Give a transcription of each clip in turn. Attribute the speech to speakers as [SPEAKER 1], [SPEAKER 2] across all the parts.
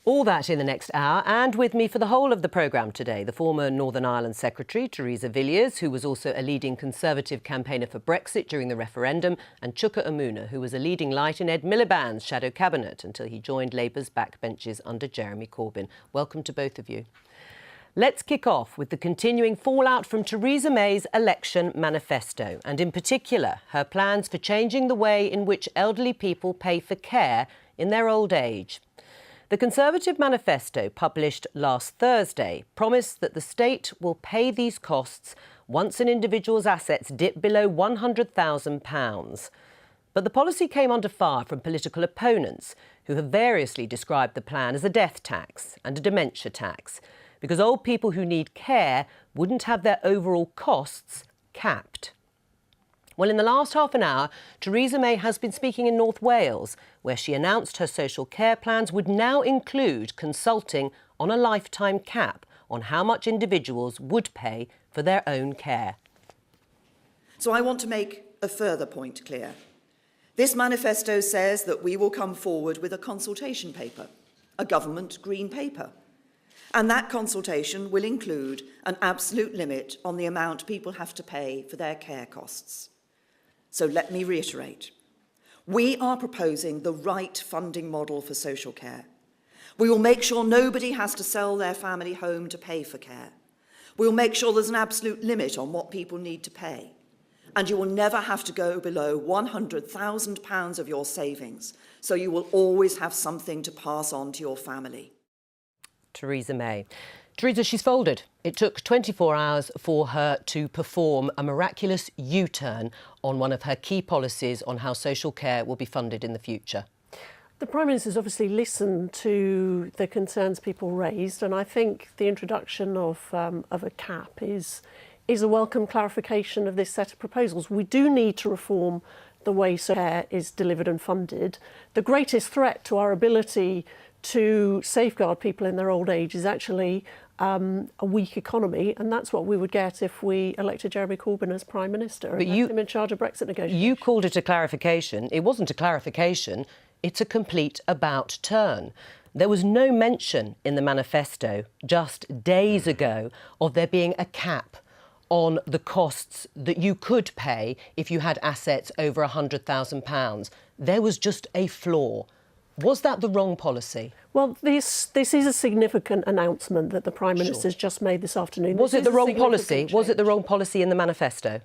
[SPEAKER 1] All that in the next hour, and with me for the whole of the programme today, the former Northern Ireland Secretary, Theresa Villiers, who was also a leading Conservative campaigner for Brexit during the referendum, and Chuka Umunna, who was a leading light in Ed Miliband's shadow cabinet until he joined Labour's backbenches under Jeremy Corbyn. Welcome to both of you. Let's kick off with the continuing fallout from Theresa May's election manifesto, and in particular, her plans for changing the way in which elderly people pay for care in their old age. The Conservative manifesto, published last Thursday, promised that the state will pay these costs once an individual's assets dip below £100,000. But the policy came under fire from political opponents who have variously described the plan as a death tax and a dementia tax, because old people who need care wouldn't have their overall costs capped. Well, in the last half an hour, Theresa May has been speaking in North Wales, where she announced her social care plans would now include consulting on a lifetime cap on how much individuals would pay for their own care.
[SPEAKER 2] So I want to make a further point clear. This manifesto says that we will come forward with a consultation paper, a government green paper. And that consultation will include an absolute limit on the amount people have to pay for their care costs. So let me reiterate. We are proposing the right funding model for social care. We will make sure nobody has to sell their family home to pay for care. We will make sure there's an absolute limit on what people need to pay. And you will never have to go below £100,000 of your savings, so you will always have something to pass on to your family.
[SPEAKER 1] Theresa May. Theresa, she's folded. It took 24 hours for her to perform a miraculous U-turn on one of her key policies on how social care will be funded in the future.
[SPEAKER 3] The Prime Minister's obviously listened to the concerns people raised, and I think the introduction of a cap is a welcome clarification of this set of proposals. We do need to reform the way social care is delivered and funded. The greatest threat to our ability to safeguard people in their old age is actually a weak economy, and that's what we would get if we elected Jeremy Corbyn as Prime Minister and left him in charge of Brexit negotiations. You
[SPEAKER 1] called it a clarification. It wasn't a clarification, it's a complete about turn. There was no mention in the manifesto just days ago of there being a cap on the costs that you could pay if you had assets over £100,000. There was just a flaw. Was that the wrong policy?
[SPEAKER 3] Well, this is a significant announcement that the Prime Minister's just made this afternoon.
[SPEAKER 1] Was it the wrong policy? Was it the wrong policy in the manifesto?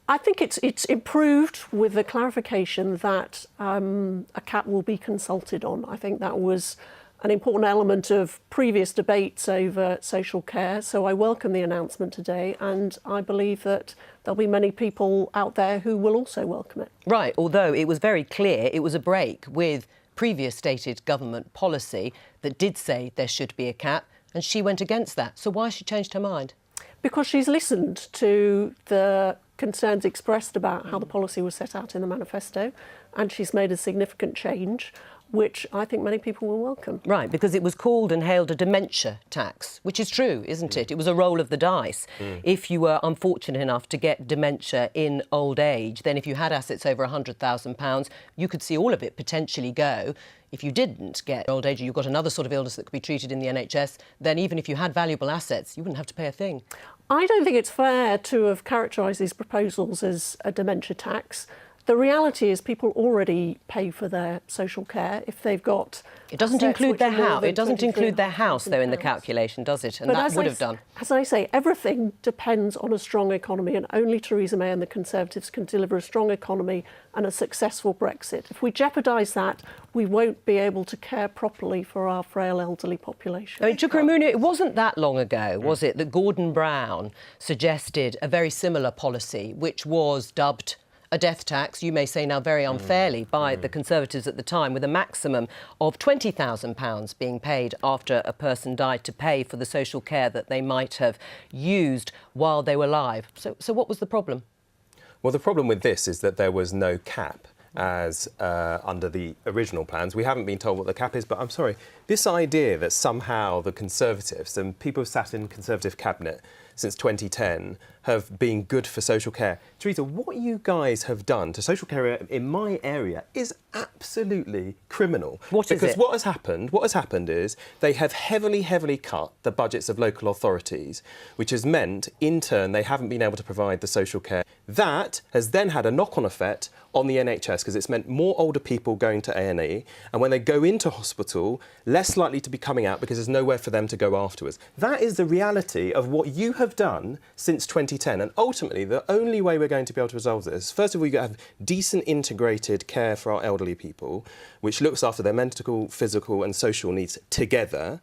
[SPEAKER 3] I think it's improved with the clarification that a cap will be consulted on. I think that was an important element of previous debates over social care. So I welcome the announcement today, and I believe that there'll be many people out there who will also welcome it.
[SPEAKER 1] Right, although it was very clear it was a break with previous stated government policy that did say there should be a cap, and she went against that. So why has she changed her mind?
[SPEAKER 3] Because she's listened to the concerns expressed about how the policy was set out in the manifesto, and she's made a significant change, which I think many people will welcome.
[SPEAKER 1] Right, because it was called and hailed a dementia tax, which is true, isn't it? It was a roll of the dice. If you were unfortunate enough to get dementia in old age, then if you had assets over £100,000, you could see all of it potentially go. If you didn't get old age, or you got another sort of illness that could be treated in the NHS, then even if you had valuable assets, you wouldn't have to pay a thing.
[SPEAKER 3] I don't think it's fair to have characterised these proposals as a dementia tax. The reality is people already pay for their social care if they've got...
[SPEAKER 1] It doesn't include their house. It doesn't include their house, though, in the calculation, does it? And that would have done.
[SPEAKER 3] As I say, everything depends on a strong economy, and only Theresa May and the Conservatives can deliver a strong economy and a successful Brexit. If we jeopardise that, we won't be able to care properly for our frail elderly population.
[SPEAKER 1] I mean, Chuka Umunna, it wasn't that long ago, was it, that Gordon Brown suggested a very similar policy, which was dubbed a death tax, you may say now very unfairly, by the Conservatives at the time, with a maximum of £20,000 being paid after a person died to pay for the social care that they might have used while they were alive. So what was the problem?
[SPEAKER 4] Well, the problem with this is that there was no cap as under the original plans. We haven't been told what the cap is, but I'm sorry, this idea that somehow the Conservatives and people who sat in Conservative cabinet since 2010 have been good for social care. Theresa, what you guys have done to social care in my area is absolutely criminal.
[SPEAKER 1] What is
[SPEAKER 4] because
[SPEAKER 1] it?
[SPEAKER 4] What has happened is they have heavily cut the budgets of local authorities, which has meant, in turn, they haven't been able to provide the social care. That has then had a knock-on effect on the NHS because it's meant more older people going to A&E, and when they go into hospital, less likely to be coming out because there's nowhere for them to go afterwards. That is the reality of what you have done since 2010, and ultimately the only way we're going to be able to resolve this, first of all, you've got to have decent integrated care for our elderly people, which looks after their mental, physical and social needs together,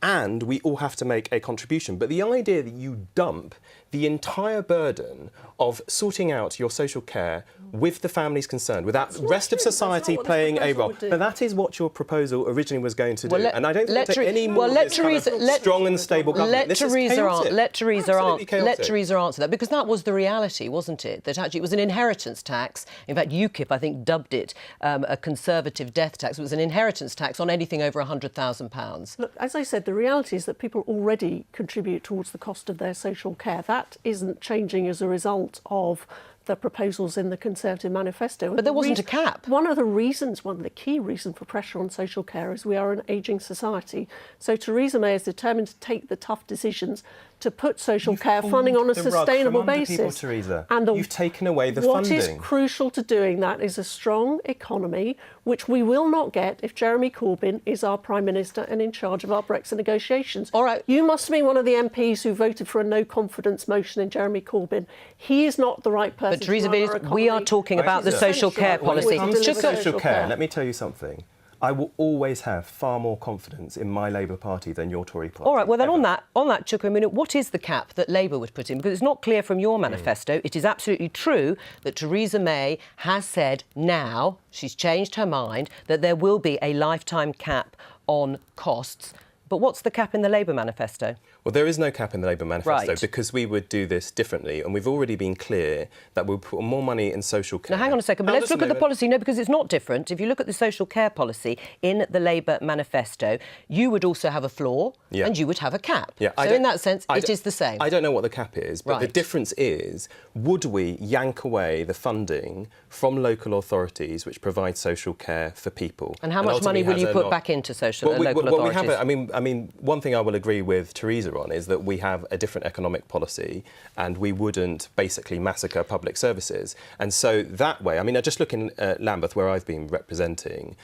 [SPEAKER 4] and we all have to make a contribution. But the idea that you dump the entire burden of sorting out your social care with the families concerned, without the rest of society playing a role. But that is what your proposal originally was going to do. And I don't think there's any more of this kind of strong and stable government. This is chaotic.
[SPEAKER 1] Let Theresa answer that, because that was the reality, wasn't it? That actually it was an inheritance tax. In fact, UKIP, I think, dubbed it a conservative death tax. It was an inheritance tax on anything over £100,000.
[SPEAKER 3] Look, as I said, the reality is that people already contribute towards the cost of their social care. That isn't changing as a result of the proposals in the Conservative manifesto.
[SPEAKER 1] But there wasn't a cap.
[SPEAKER 3] One of the key reasons for pressure on social care is we are an ageing society. So Theresa May is determined to take the tough decisions to put social care funding on a sustainable basis.
[SPEAKER 4] Theresa.
[SPEAKER 3] And
[SPEAKER 4] You've taken away the funding.
[SPEAKER 3] What is crucial to doing that is a strong economy, which we will not get if Jeremy Corbyn is our Prime Minister and in charge of our Brexit negotiations.
[SPEAKER 1] All right.
[SPEAKER 3] You must be one of the MPs who voted for a no-confidence motion in Jeremy Corbyn. He is not the right person.
[SPEAKER 1] But Theresa, we are talking about the social care policy.
[SPEAKER 4] When it comes to social care, let me tell you something. I will always have far more confidence in my Labour Party than your Tory party.
[SPEAKER 1] All right, well then on that, Chuka Umunna, what is the cap that Labour would put in? Because it's not clear from your manifesto. It is absolutely true that Theresa May has said now, she's changed her mind, that there will be a lifetime cap on costs. But what's the cap in the Labour manifesto?
[SPEAKER 4] Well, there is no cap in the Labour manifesto
[SPEAKER 1] Right.
[SPEAKER 4] because we would do this differently, and we've already been clear that we'll put more money in social care.
[SPEAKER 1] Now, hang on a second, but let's look at the policy. No, because it's not different. If you look at the social care policy in the Labour manifesto, you would also have a floor and you would have a cap.
[SPEAKER 4] Yeah,
[SPEAKER 1] so in that sense, it is the same.
[SPEAKER 4] I don't know what the cap is, but the
[SPEAKER 1] Right.
[SPEAKER 4] difference is, would we yank away the funding from local authorities which provide social care for people?
[SPEAKER 1] And how much money will you put back into local authorities?
[SPEAKER 4] We have I mean, one thing I will agree with Theresa on is that we have a different economic policy and we wouldn't basically massacre public services. And so that way, I mean, just looking at Lambeth, where I've been representing,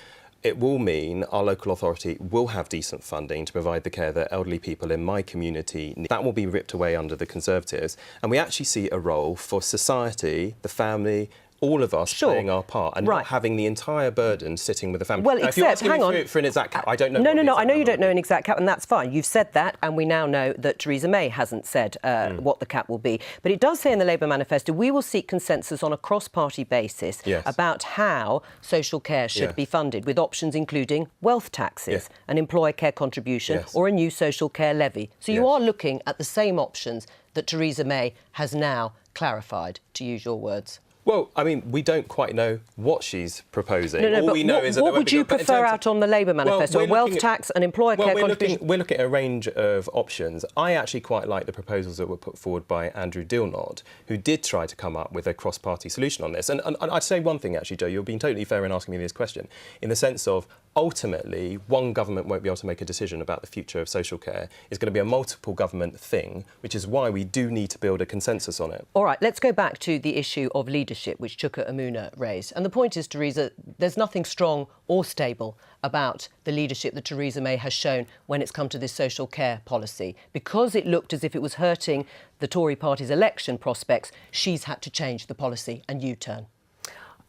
[SPEAKER 4] it will mean our local authority will have decent funding to provide the care that elderly people in my community need. That will be ripped away under the Conservatives. And we actually see a role for society, the family, all of us playing our part and not having the entire burden sitting with the family.
[SPEAKER 1] Well,
[SPEAKER 4] now,
[SPEAKER 1] except, hang on.
[SPEAKER 4] For an exact cap, I don't know.
[SPEAKER 1] No, I know you don't know an exact cap, and that's fine. You've said that, and we now know that Theresa May hasn't said what the cap will be. But it does say in the Labour manifesto, we will seek consensus on a cross-party basis about how social care should be funded, with options including wealth taxes, an employer care contribution or a new social care levy. So you are looking at the same options that Theresa May has now clarified, to use your words.
[SPEAKER 4] Well, I mean, we don't quite know what she's proposing.
[SPEAKER 1] No,
[SPEAKER 4] All
[SPEAKER 1] but
[SPEAKER 4] we know is that
[SPEAKER 1] what would you prefer out on the Labour manifesto? A wealth tax, an employer care contribution?
[SPEAKER 4] We're looking at a range of options. I actually quite like the proposals that were put forward by Andrew Dilnot, who did try to come up with a cross-party solution on this. And I'd say one thing, actually, Joe, you're being totally fair in asking me this question, in the sense of ultimately one government won't be able to make a decision about the future of social care. It's going to be a multiple government thing, which is why we do need to build a consensus on it.
[SPEAKER 1] All right, let's go back to the issue of leadership, which Chuka Umunna raised. And the point is, Theresa, there's nothing strong or stable about the leadership that Theresa May has shown when it's come to this social care policy. Because it looked as if it was hurting the Tory party's election prospects, she's had to change the policy and U-turn.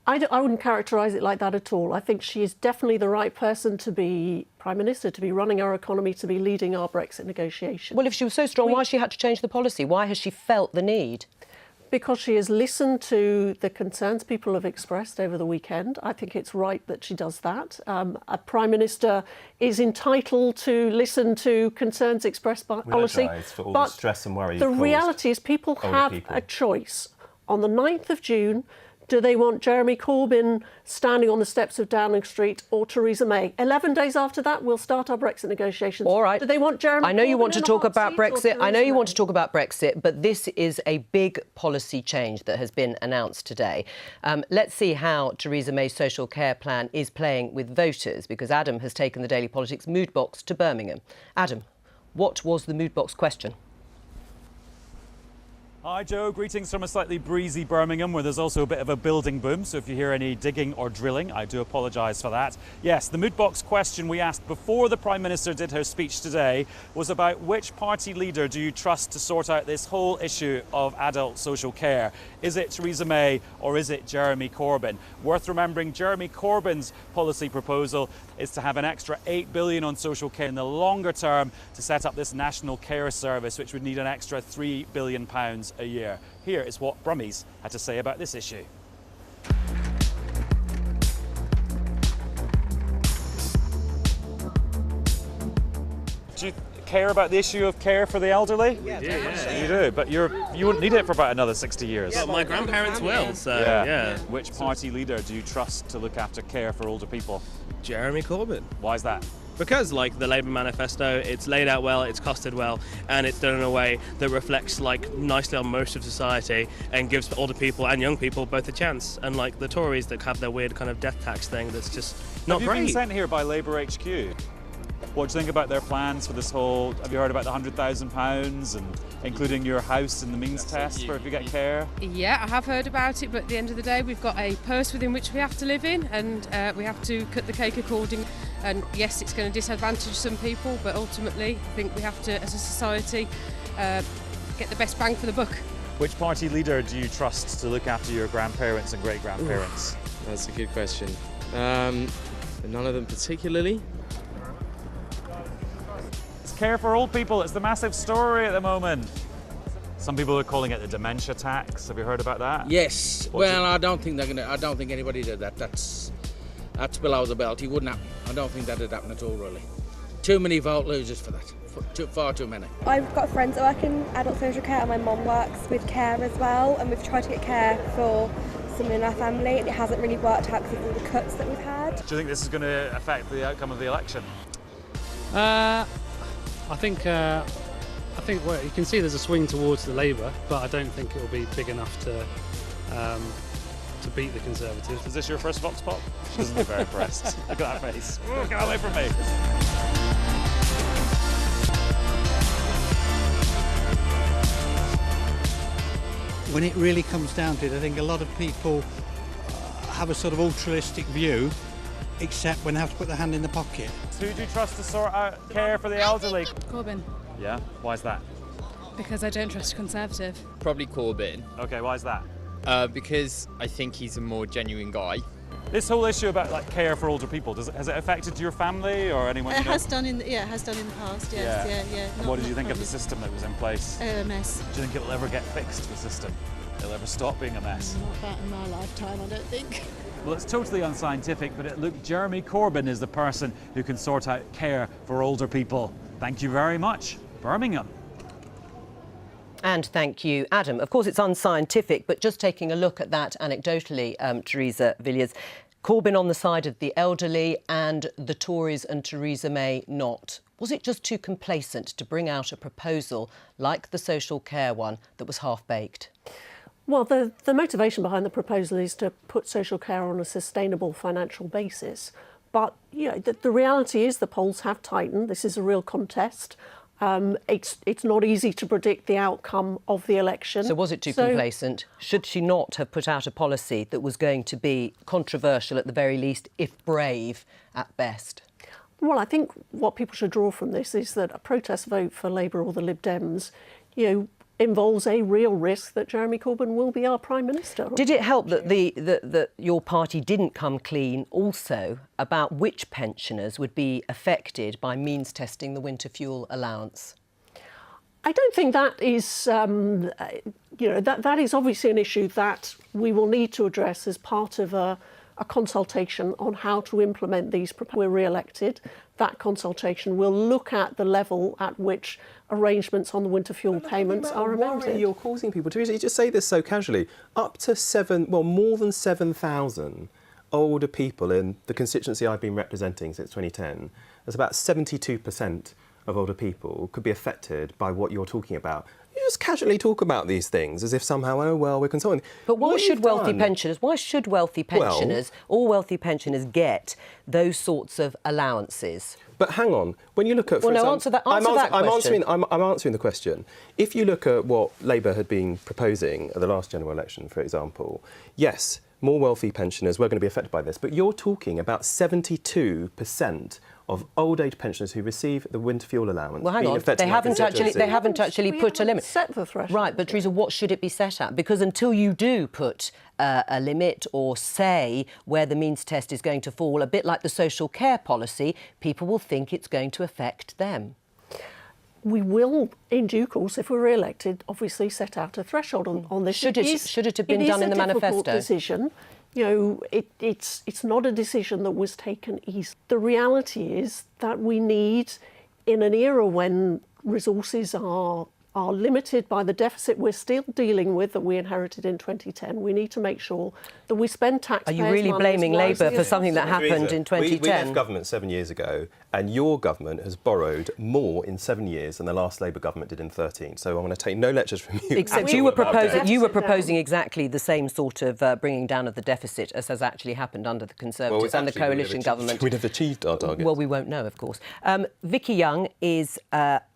[SPEAKER 3] I wouldn't characterise it like that at all. I think she is definitely the right person to be Prime Minister, to be running our economy, to be leading our Brexit negotiations.
[SPEAKER 1] Well, if she was so strong, why has she had to change the policy? Why has she felt the need?
[SPEAKER 3] Because she has listened to the concerns people have expressed over the weekend. I think it's right that she does that. A Prime Minister is entitled to listen to concerns expressed by policy.
[SPEAKER 4] For all the stress and worry
[SPEAKER 3] the reality is people have a choice. On the 9th of June, Do they want Jeremy Corbyn standing on the steps of Downing Street or Theresa May? 11 days after that, we'll start our Brexit negotiations.
[SPEAKER 1] All right.
[SPEAKER 3] Do they want Jeremy Corbyn?
[SPEAKER 1] I know you want to talk about Brexit. I know you want to
[SPEAKER 3] talk.
[SPEAKER 1] talk about Brexit, but this is a big policy change that has been announced today. Let's see how Theresa May's social care plan is playing with voters, because Adam has taken the Daily Politics mood box to Birmingham. Adam, what was the mood box question?
[SPEAKER 5] Hi Joe, greetings from a slightly breezy Birmingham where there's also a bit of a building boom, so if you hear any digging or drilling, I do apologise for that. Yes, the mood box question we asked before the Prime Minister did her speech today was about which party leader do you trust to sort out this whole issue of adult social care? Is it Theresa May or is it Jeremy Corbyn? Worth remembering, Jeremy Corbyn's policy proposal is to have an extra £8 billion on social care in the longer term to set up this national care service, which would need an extra £3 billion a year. Here is what Brummies had to say about this issue. Do you care about the issue of care for the elderly?
[SPEAKER 6] Yeah.
[SPEAKER 5] You do, but you wouldn't need it for about another 60 years.
[SPEAKER 6] Well, my grandparents will, so yeah.
[SPEAKER 5] Which party leader do you trust to look after care for older people?
[SPEAKER 6] Jeremy Corbyn.
[SPEAKER 5] Why is that?
[SPEAKER 6] Because, like the Labour manifesto, it's laid out well, it's costed well, and it's done in a way that reflects nicely on most of society and gives older people and young people both a chance. Unlike the Tories that have their weird kind of death tax thing that's just not
[SPEAKER 5] Have
[SPEAKER 6] great.
[SPEAKER 5] you been sent here by Labour HQ? What do you think about their plans for this whole? Have you heard about the £100,000 and including your house in the means test for if you get care?
[SPEAKER 7] Yeah, I have heard about it, but at the end of the day, we've got a purse within which we have to live in, and we have to cut the cake according. And yes, it's going to disadvantage some people, but ultimately, I think we have to, as a society, get the best bang for the buck.
[SPEAKER 5] Which party leader do you trust to look after your grandparents and great-grandparents?
[SPEAKER 8] That's a good question. None of them particularly.
[SPEAKER 5] It's care for old people. It's the massive story at the moment. Some people are calling it the dementia tax. Have you heard about that?
[SPEAKER 9] Yes. Well, I don't think anybody did that. That's below the belt. He wouldn't happen. I don't think that'd happen at all, really. Too many vote losers for that. Far too many.
[SPEAKER 10] I've got friends that work in adult social care, and my mum works with care as well, and we've tried to get care for someone in our family, and it hasn't really worked out because of all the cuts that we've had.
[SPEAKER 5] Do you think this is going to affect the outcome of the election?
[SPEAKER 11] I think well, you can see there's a swing towards the Labour, but I don't think it will be big enough to beat the Conservatives.
[SPEAKER 5] Is this your first Vox Pop? She doesn't look very impressed. Look at that face. Ooh, get away from me.
[SPEAKER 12] When it really comes down to it, I think a lot of people have a sort of altruistic view, except when they have to put their hand in the pocket.
[SPEAKER 5] Who do you trust to sort out care for the elderly?
[SPEAKER 13] Corbyn.
[SPEAKER 5] Yeah? Why is that?
[SPEAKER 13] Because I don't trust a Conservative.
[SPEAKER 14] Probably Corbyn.
[SPEAKER 5] Okay, why is that?
[SPEAKER 14] Because I think he's a more genuine guy.
[SPEAKER 5] This whole issue about care for older people, has it affected your family or anyone you know?
[SPEAKER 13] It has done in the past. Yes, yeah.
[SPEAKER 5] What did you think of the system that was in place?
[SPEAKER 13] A mess.
[SPEAKER 5] Do you think it'll ever get fixed, the system? It'll ever stop being a mess?
[SPEAKER 13] Not that in my lifetime, I don't think.
[SPEAKER 5] Well, it's totally unscientific, but look, Jeremy Corbyn is the person who can sort out care for older people. Thank you very much, Birmingham.
[SPEAKER 1] And thank you, Adam. Of course, it's unscientific, but just taking a look at that anecdotally, Theresa Villiers, Corbyn on the side of the elderly and the Tories and Theresa May not. Was it just too complacent to bring out a proposal like the social care one that was half-baked?
[SPEAKER 3] Well, the motivation behind the proposal is to put social care on a sustainable financial basis. But, you know, the reality is the polls have tightened. This is a real contest. It's not easy to predict the outcome of the election.
[SPEAKER 1] So was it too complacent? Should she not have put out a policy that was going to be controversial at the very least, if brave at best?
[SPEAKER 3] Well, I think what people should draw from this is that a protest vote for Labour or the Lib Dems, involves a real risk that Jeremy Corbyn will be our Prime Minister.
[SPEAKER 1] Did it help that that your party didn't come clean also about which pensioners would be affected by means testing the winter fuel allowance?
[SPEAKER 3] I don't think that is, that is obviously an issue that we will need to address as part of a a consultation on how to implement these. We're re-elected. That consultation will look at the level at which arrangements on the winter fuel payments are amended.
[SPEAKER 4] You're causing people, Teresa, you just say this so casually. Up to more than 7,000 older people in the constituency I've been representing since 2010. There's about 72% of older people could be affected by what you're talking about. You just casually talk about these things as if somehow, oh, well, we're consulting.
[SPEAKER 1] But why should wealthy pensioners, all wealthy pensioners get those sorts of allowances?
[SPEAKER 4] But hang on, when you look at...
[SPEAKER 1] Well, no, answer that question.
[SPEAKER 4] I'm answering the question. If you look at what Labour had been proposing at the last general election, for example, yes, more wealthy pensioners were going to be affected by this, but you're talking about 72% of old age pensioners who receive the winter fuel allowance.
[SPEAKER 1] Well, hang on, they haven't actually put a limit.
[SPEAKER 3] Set the threshold.
[SPEAKER 1] Right, but Teresa, what should it be set at? Because until you do put a limit or say where the means test is going to fall, a bit like the social care policy, people will think it's going to affect them.
[SPEAKER 3] We will, in due course, if we're re-elected, obviously set out a threshold on this.
[SPEAKER 1] Should it have been done in the manifesto?
[SPEAKER 3] It is a difficult decision. You know, it's not a decision that was taken easily. The reality is that we need, in an era when resources are limited by the deficit we're still dealing with that we inherited in 2010, we need to make sure that we spend taxpayers' money.
[SPEAKER 1] Are you really blaming Labour for something that happened in 2010?
[SPEAKER 4] We left government 7 years ago, and your government has borrowed more in 7 years than the last Labour government did in 13. So I'm going to take no lectures from you.
[SPEAKER 1] Except you were proposing exactly the same sort of bringing down of the deficit as has actually happened under the Conservatives and the coalition government.
[SPEAKER 4] We'd have achieved our target.
[SPEAKER 1] Well, we won't know, of course. Vicky Young is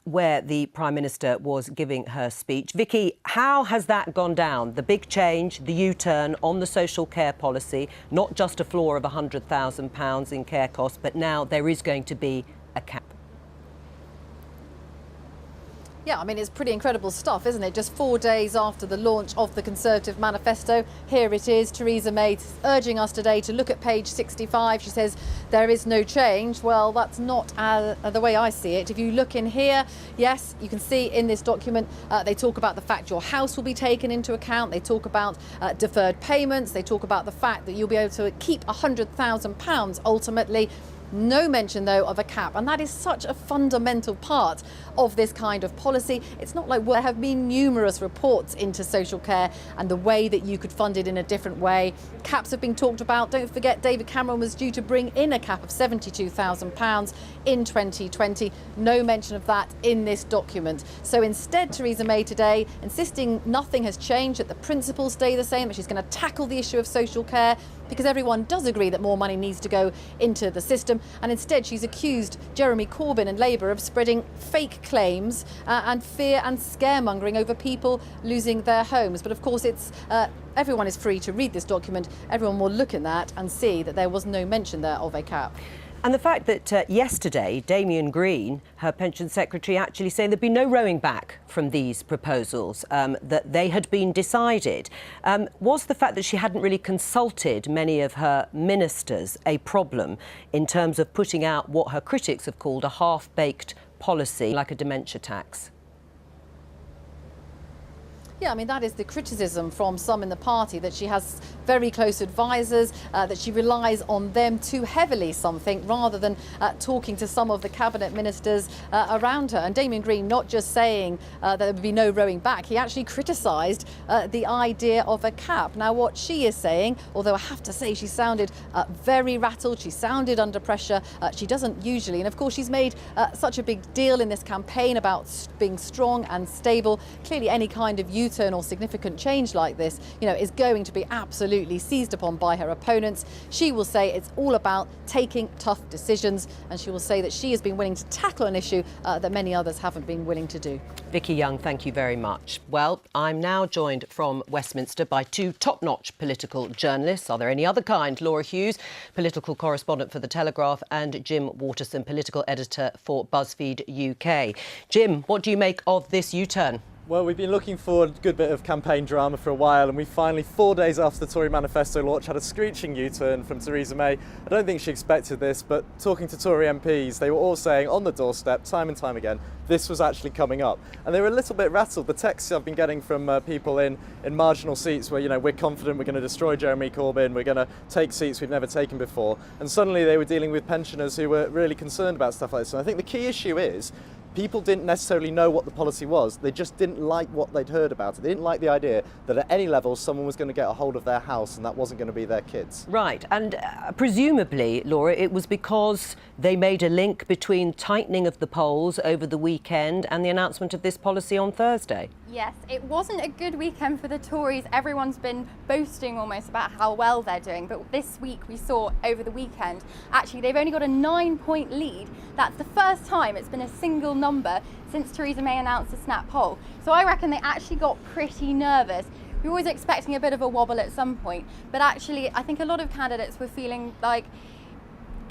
[SPEAKER 1] where the Prime Minister was giving her speech. Vicky, how has that gone down? The big change, the U-turn on the social care policy, not just a floor of £100,000 in care costs, but now there is going to be a cap.
[SPEAKER 15] Yeah, I mean, it's pretty incredible stuff, isn't it? Just 4 days after the launch of the Conservative manifesto, here it is. Theresa May urging us today to look at page 65. She says there is no change. Well, that's not the way I see it. If you look in here, yes, you can see in this document, they talk about the fact your house will be taken into account. They talk about deferred payments. They talk about the fact that you'll be able to keep £100,000 ultimately. No mention, though, of a cap, and that is such a fundamental part of this kind of policy. It's not like there have been numerous reports into social care and the way that you could fund it in a different way. Caps have been talked about. Don't forget, David Cameron was due to bring in a cap of £72,000 in 2020. No mention of that in this document. So instead, Theresa May today insisting nothing has changed, that the principles stay the same, that she's going to tackle the issue of social care, because everyone does agree that more money needs to go into the system. And instead, she's accused Jeremy Corbyn and Labour of spreading fake claims and fear and scaremongering over people losing their homes. But of course, it's everyone is free to read this document. Everyone will look in that and see that there was no mention there of a cap.
[SPEAKER 1] And the fact that yesterday, Damian Green, her pension secretary, actually saying there'd be no rowing back from these proposals, that they had been decided. Was the fact that she hadn't really consulted many of her ministers a problem in terms of putting out what her critics have called a half-baked policy, like a dementia tax?
[SPEAKER 15] Yeah, I mean, that is the criticism from some in the party, that she has very close advisors, that she relies on them too heavily, something, rather than talking to some of the cabinet ministers around her. And Damian Green not just saying that there would be no rowing back, he actually criticised the idea of a cap. Now, what she is saying, although I have to say she sounded very rattled, she sounded under pressure, she doesn't usually. And of course, she's made such a big deal in this campaign about being strong and stable. Clearly, any kind of U-turn or significant change like this, you know, is going to be absolutely seized upon by her opponents. She will say it's all about taking tough decisions, and she will say that she has been willing to tackle an issue that many others haven't been willing to do.
[SPEAKER 1] Vicky Young, thank you very much. Well, I'm now joined from Westminster by two top-notch political journalists. Are there any other kind? Laura Hughes, political correspondent for The Telegraph, and Jim Waterson, political editor for BuzzFeed UK. Jim, what do you make of this U-turn?
[SPEAKER 16] Well, we've been looking for a good bit of campaign drama for a while, and we finally, 4 days after the Tory manifesto launch, had a screeching U-turn from Theresa May. I don't think she expected this, but talking to Tory MPs, they were all saying on the doorstep, time and time again, this was actually coming up. And they were a little bit rattled. The texts I've been getting from people in marginal seats where, you know, we're confident we're going to destroy Jeremy Corbyn, we're going to take seats we've never taken before. And suddenly they were dealing with pensioners who were really concerned about stuff like this. And I think the key issue is, people didn't necessarily know what the policy was. They just didn't like what they'd heard about it. They didn't like the idea that at any level someone was going to get a hold of their house and that wasn't going to be their kids.
[SPEAKER 1] Right, and presumably, Laura, it was because they made a link between tightening of the polls over the weekend and the announcement of this policy on Thursday.
[SPEAKER 17] Yes, it wasn't a good weekend for the Tories. Everyone's been boasting almost about how well they're doing. But this week we saw over the weekend, actually they've only got a 9-point lead. That's the first time it's been a single number since Theresa May announced the snap poll. So I reckon they actually got pretty nervous. We were always expecting a bit of a wobble at some point. But actually, I think a lot of candidates were feeling like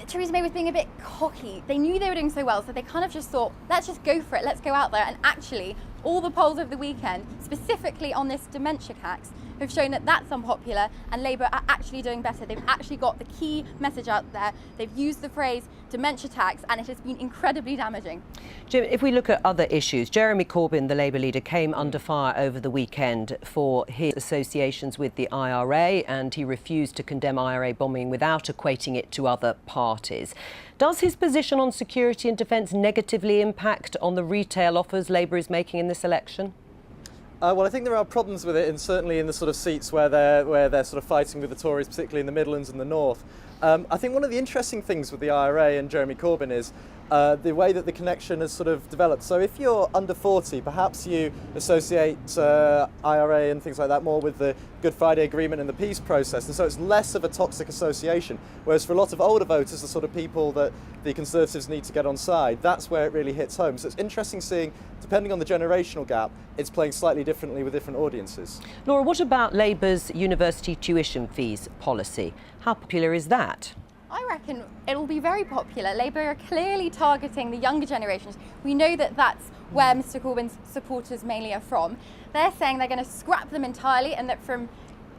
[SPEAKER 17] Theresa May was being a bit cocky. They knew they were doing so well, so they kind of just thought, let's just go for it, let's go out there. And actually, all the polls of the weekend, specifically on this dementia tax, have shown that that's unpopular and Labour are actually doing better. They've actually got the key message out there. They've used the phrase dementia tax and it has been incredibly damaging.
[SPEAKER 1] Jim, if we look at other issues, Jeremy Corbyn, the Labour leader, came under fire over the weekend for his associations with the IRA, and he refused to condemn IRA bombing without equating it to other parties. Does his position on security and defence negatively impact on the retail offers Labour is making in this election?
[SPEAKER 16] Well, I think there are problems with it, and certainly in the sort of seats where they're sort of fighting with the Tories, particularly in the Midlands and the North. I think one of the interesting things with the IRA and Jeremy Corbyn is the way that the connection has sort of developed. So if you're under 40, perhaps you associate IRA and things like that more with the Good Friday Agreement and the peace process, and so it's less of a toxic association. Whereas for a lot of older voters, the sort of people that the Conservatives need to get on side, that's where it really hits home. So it's interesting seeing, depending on the generational gap, it's playing slightly differently with different audiences.
[SPEAKER 1] Laura, what about Labour's university tuition fees policy? How popular is that?
[SPEAKER 17] I reckon it'll be very popular. Labour are clearly targeting the younger generations. We know that that's where Mr Corbyn's supporters mainly are from. They're saying they're going to scrap them entirely and that from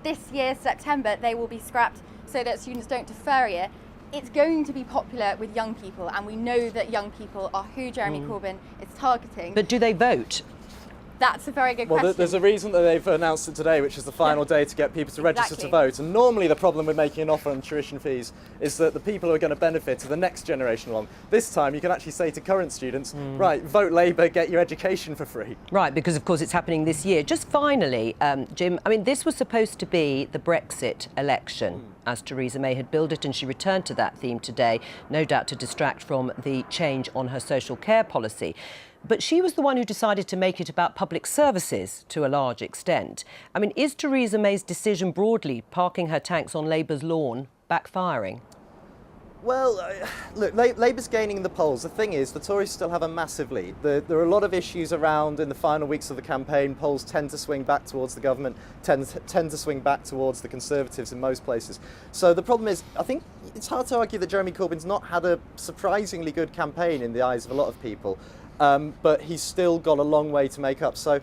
[SPEAKER 17] this year, September, they will be scrapped so that students don't defer a year. It's going to be popular with young people, and we know that young people are who Jeremy Corbyn is targeting.
[SPEAKER 1] But do they vote?
[SPEAKER 17] That's a very good question.
[SPEAKER 16] Well, there's a reason that they've announced it today, which is the final day to get people to register to vote. And normally the problem with making an offer on tuition fees is that the people who are going to benefit are the next generation along. This time you can actually say to current students, right, vote Labour, get your education for free.
[SPEAKER 1] Right, because of course it's happening this year. Just finally, Jim, I mean, this was supposed to be the Brexit election, as Theresa May had billed it, and she returned to that theme today, no doubt to distract from the change on her social care policy. But she was the one who decided to make it about public services to a large extent. I mean, is Theresa May's decision broadly parking her tanks on Labour's lawn backfiring?
[SPEAKER 16] Well, look, Labour's gaining in the polls. The thing is, the Tories still have a massive lead. There are a lot of issues around in the final weeks of the campaign. Polls tend to swing back towards the government, tend to swing back towards the Conservatives in most places. So the problem is, I think it's hard to argue that Jeremy Corbyn's not had a surprisingly good campaign in the eyes of a lot of people. But he's still got a long way to make up. So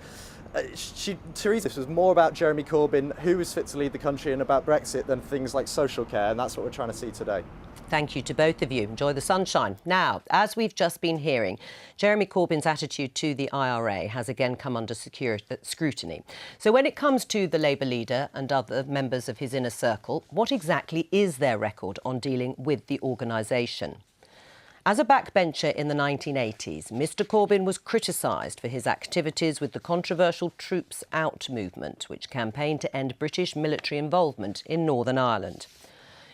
[SPEAKER 16] Theresa was more about Jeremy Corbyn, who was fit to lead the country, and about Brexit than things like social care, and that's what we're trying to see today.
[SPEAKER 1] Thank you to both of you. Enjoy the sunshine. Now, as we've just been hearing, Jeremy Corbyn's attitude to the IRA has again come under scrutiny. So when it comes to the Labour leader and other members of his inner circle, what exactly is their record on dealing with the organisation? As a backbencher in the 1980s, Mr Corbyn was criticised for his activities with the controversial Troops Out movement, which campaigned to end British military involvement in Northern Ireland.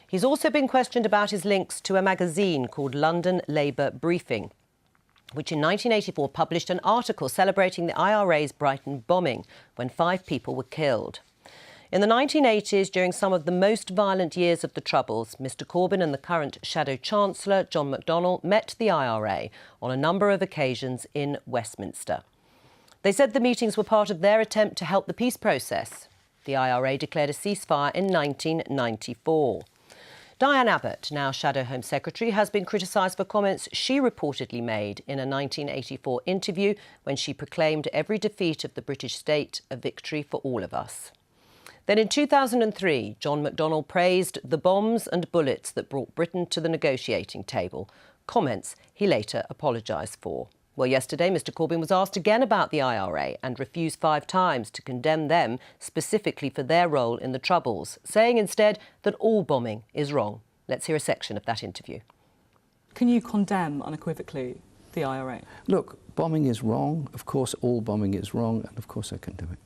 [SPEAKER 1] He's also been questioned about his links to a magazine called London Labour Briefing, which in 1984 published an article celebrating the IRA's Brighton bombing, when 5 people were killed. In the 1980s, during some of the most violent years of the Troubles, Mr Corbyn and the current Shadow Chancellor, John McDonnell, met the IRA on a number of occasions in Westminster. They said the meetings were part of their attempt to help the peace process. The IRA declared a ceasefire in 1994. Diane Abbott, now Shadow Home Secretary, has been criticised for comments she reportedly made in a 1984 interview when she proclaimed every defeat of the British state a victory for all of us. Then in 2003, John McDonnell praised the bombs and bullets that brought Britain to the negotiating table, comments he later apologised for. Well, yesterday, Mr Corbyn was asked again about the IRA and refused 5 times to condemn them specifically for their role in the Troubles, saying instead that all bombing is wrong. Let's hear a section of that interview.
[SPEAKER 18] Can you condemn unequivocally the IRA?
[SPEAKER 19] Look, bombing is wrong. Of course, all bombing is wrong, and of course I condemn it.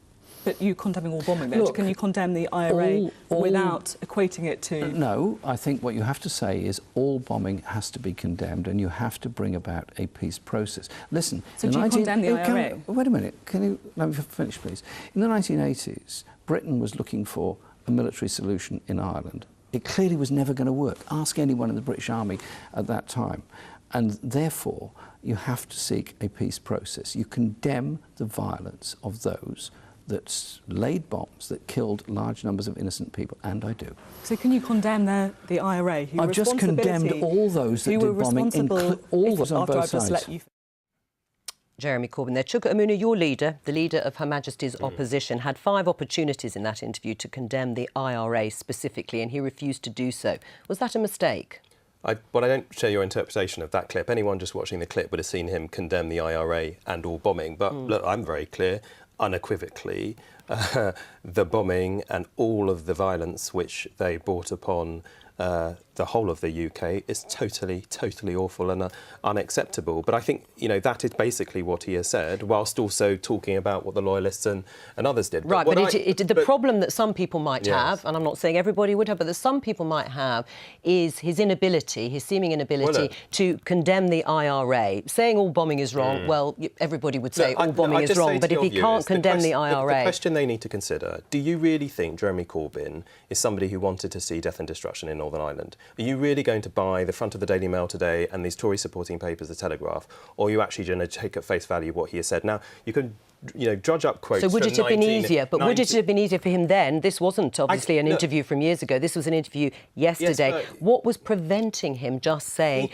[SPEAKER 18] But you condemning all bombing, though?
[SPEAKER 19] Look,
[SPEAKER 18] can you condemn the IRA without equating it to...
[SPEAKER 19] No, I think what you have to say is all bombing has to be condemned and you have to bring about a peace process. Listen...
[SPEAKER 18] So do you condemn the IRA?
[SPEAKER 19] Wait a minute, let me finish, please. In the 1980s, Britain was looking for a military solution in Ireland. It clearly was never going to work. Ask anyone in the British Army at that time. And therefore, you have to seek a peace process. You condemn the violence of those that laid bombs that killed large numbers of innocent people, and I do.
[SPEAKER 18] So can you condemn the IRA?
[SPEAKER 19] I've just condemned all those that did bombing, all those on both sides.
[SPEAKER 1] Jeremy Corbyn there. Chuka Umunna, your leader, the leader of Her Majesty's opposition, had 5 opportunities in that interview to condemn the IRA specifically, and he refused to do so. Was that a mistake?
[SPEAKER 4] I don't share your interpretation of that clip. Anyone just watching the clip would have seen him condemn the IRA and all bombing. But look, I'm very clear, unequivocally, the bombing and all of the violence which they brought upon the whole of the UK is totally, totally awful and unacceptable. But I think, that is basically what he has said, whilst also talking about what the Loyalists and others did.
[SPEAKER 1] Right, but the problem that some people might have, and I'm not saying everybody would have, but that some people might have, is his seeming inability to condemn the IRA. Saying all bombing is wrong, well, everybody would say all bombing is wrong, but if he can't condemn the IRA...
[SPEAKER 4] The question they need to consider, do you really think Jeremy Corbyn is somebody who wanted to see death and destruction in Northern Ireland? Are you really going to buy the front of the Daily Mail today and these Tory supporting papers, The Telegraph, or are you actually going to take at face value what he has said? Now, you can drudge up quotes.
[SPEAKER 1] So would it have been easier? But would it have been easier for him then? This wasn't obviously an interview from years ago. This was an interview yesterday. Yes, what was preventing him just saying,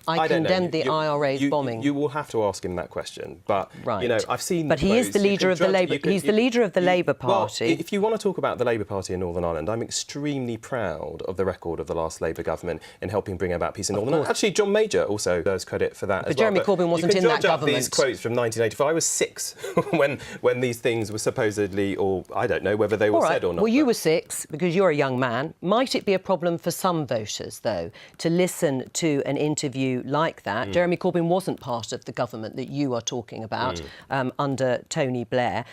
[SPEAKER 1] I condemned the IRA's bombing?
[SPEAKER 4] You will have to ask him that question. But, I've seen...
[SPEAKER 1] But he is the leader of the Labour... He's the leader of the Labour Party.
[SPEAKER 4] Well, if you want to talk about the Labour Party in Northern Ireland, I'm extremely proud of the record of the last Labour government in helping bring about peace in Northern Ireland. Actually, John Major also does credit for that as well.
[SPEAKER 1] But Jeremy Corbyn wasn't in that government. You can judge up
[SPEAKER 4] these quotes from 1985. I was 6 when these things were supposedly, or I don't know whether they were said or not.
[SPEAKER 1] Well, you were 6 because you're a young man. Might it be a problem for some voters, though, to listen to an interview like that? Jeremy Corbyn wasn't part of the government that you are talking about under Tony Blair,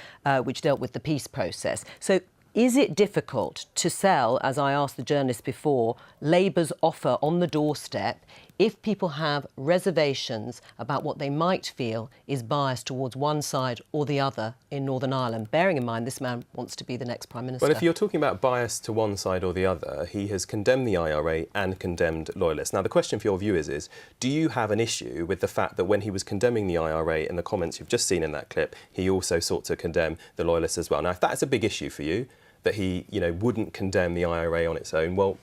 [SPEAKER 1] which dealt with the peace process. So is it difficult to sell, as I asked the journalist before, Labour's offer on the doorstep if people have reservations about what they might feel is biased towards one side or the other in Northern Ireland, bearing in mind this man wants to be the next Prime Minister?
[SPEAKER 4] Well, if you're talking about bias to one side or the other, he has condemned the IRA and condemned Loyalists. Now, the question for your viewers is, do you have an issue with the fact that when he was condemning the IRA in the comments you've just seen in that clip, he also sought to condemn the Loyalists as well? Now, if that's a big issue for you, that he, wouldn't condemn the IRA on its own. Well,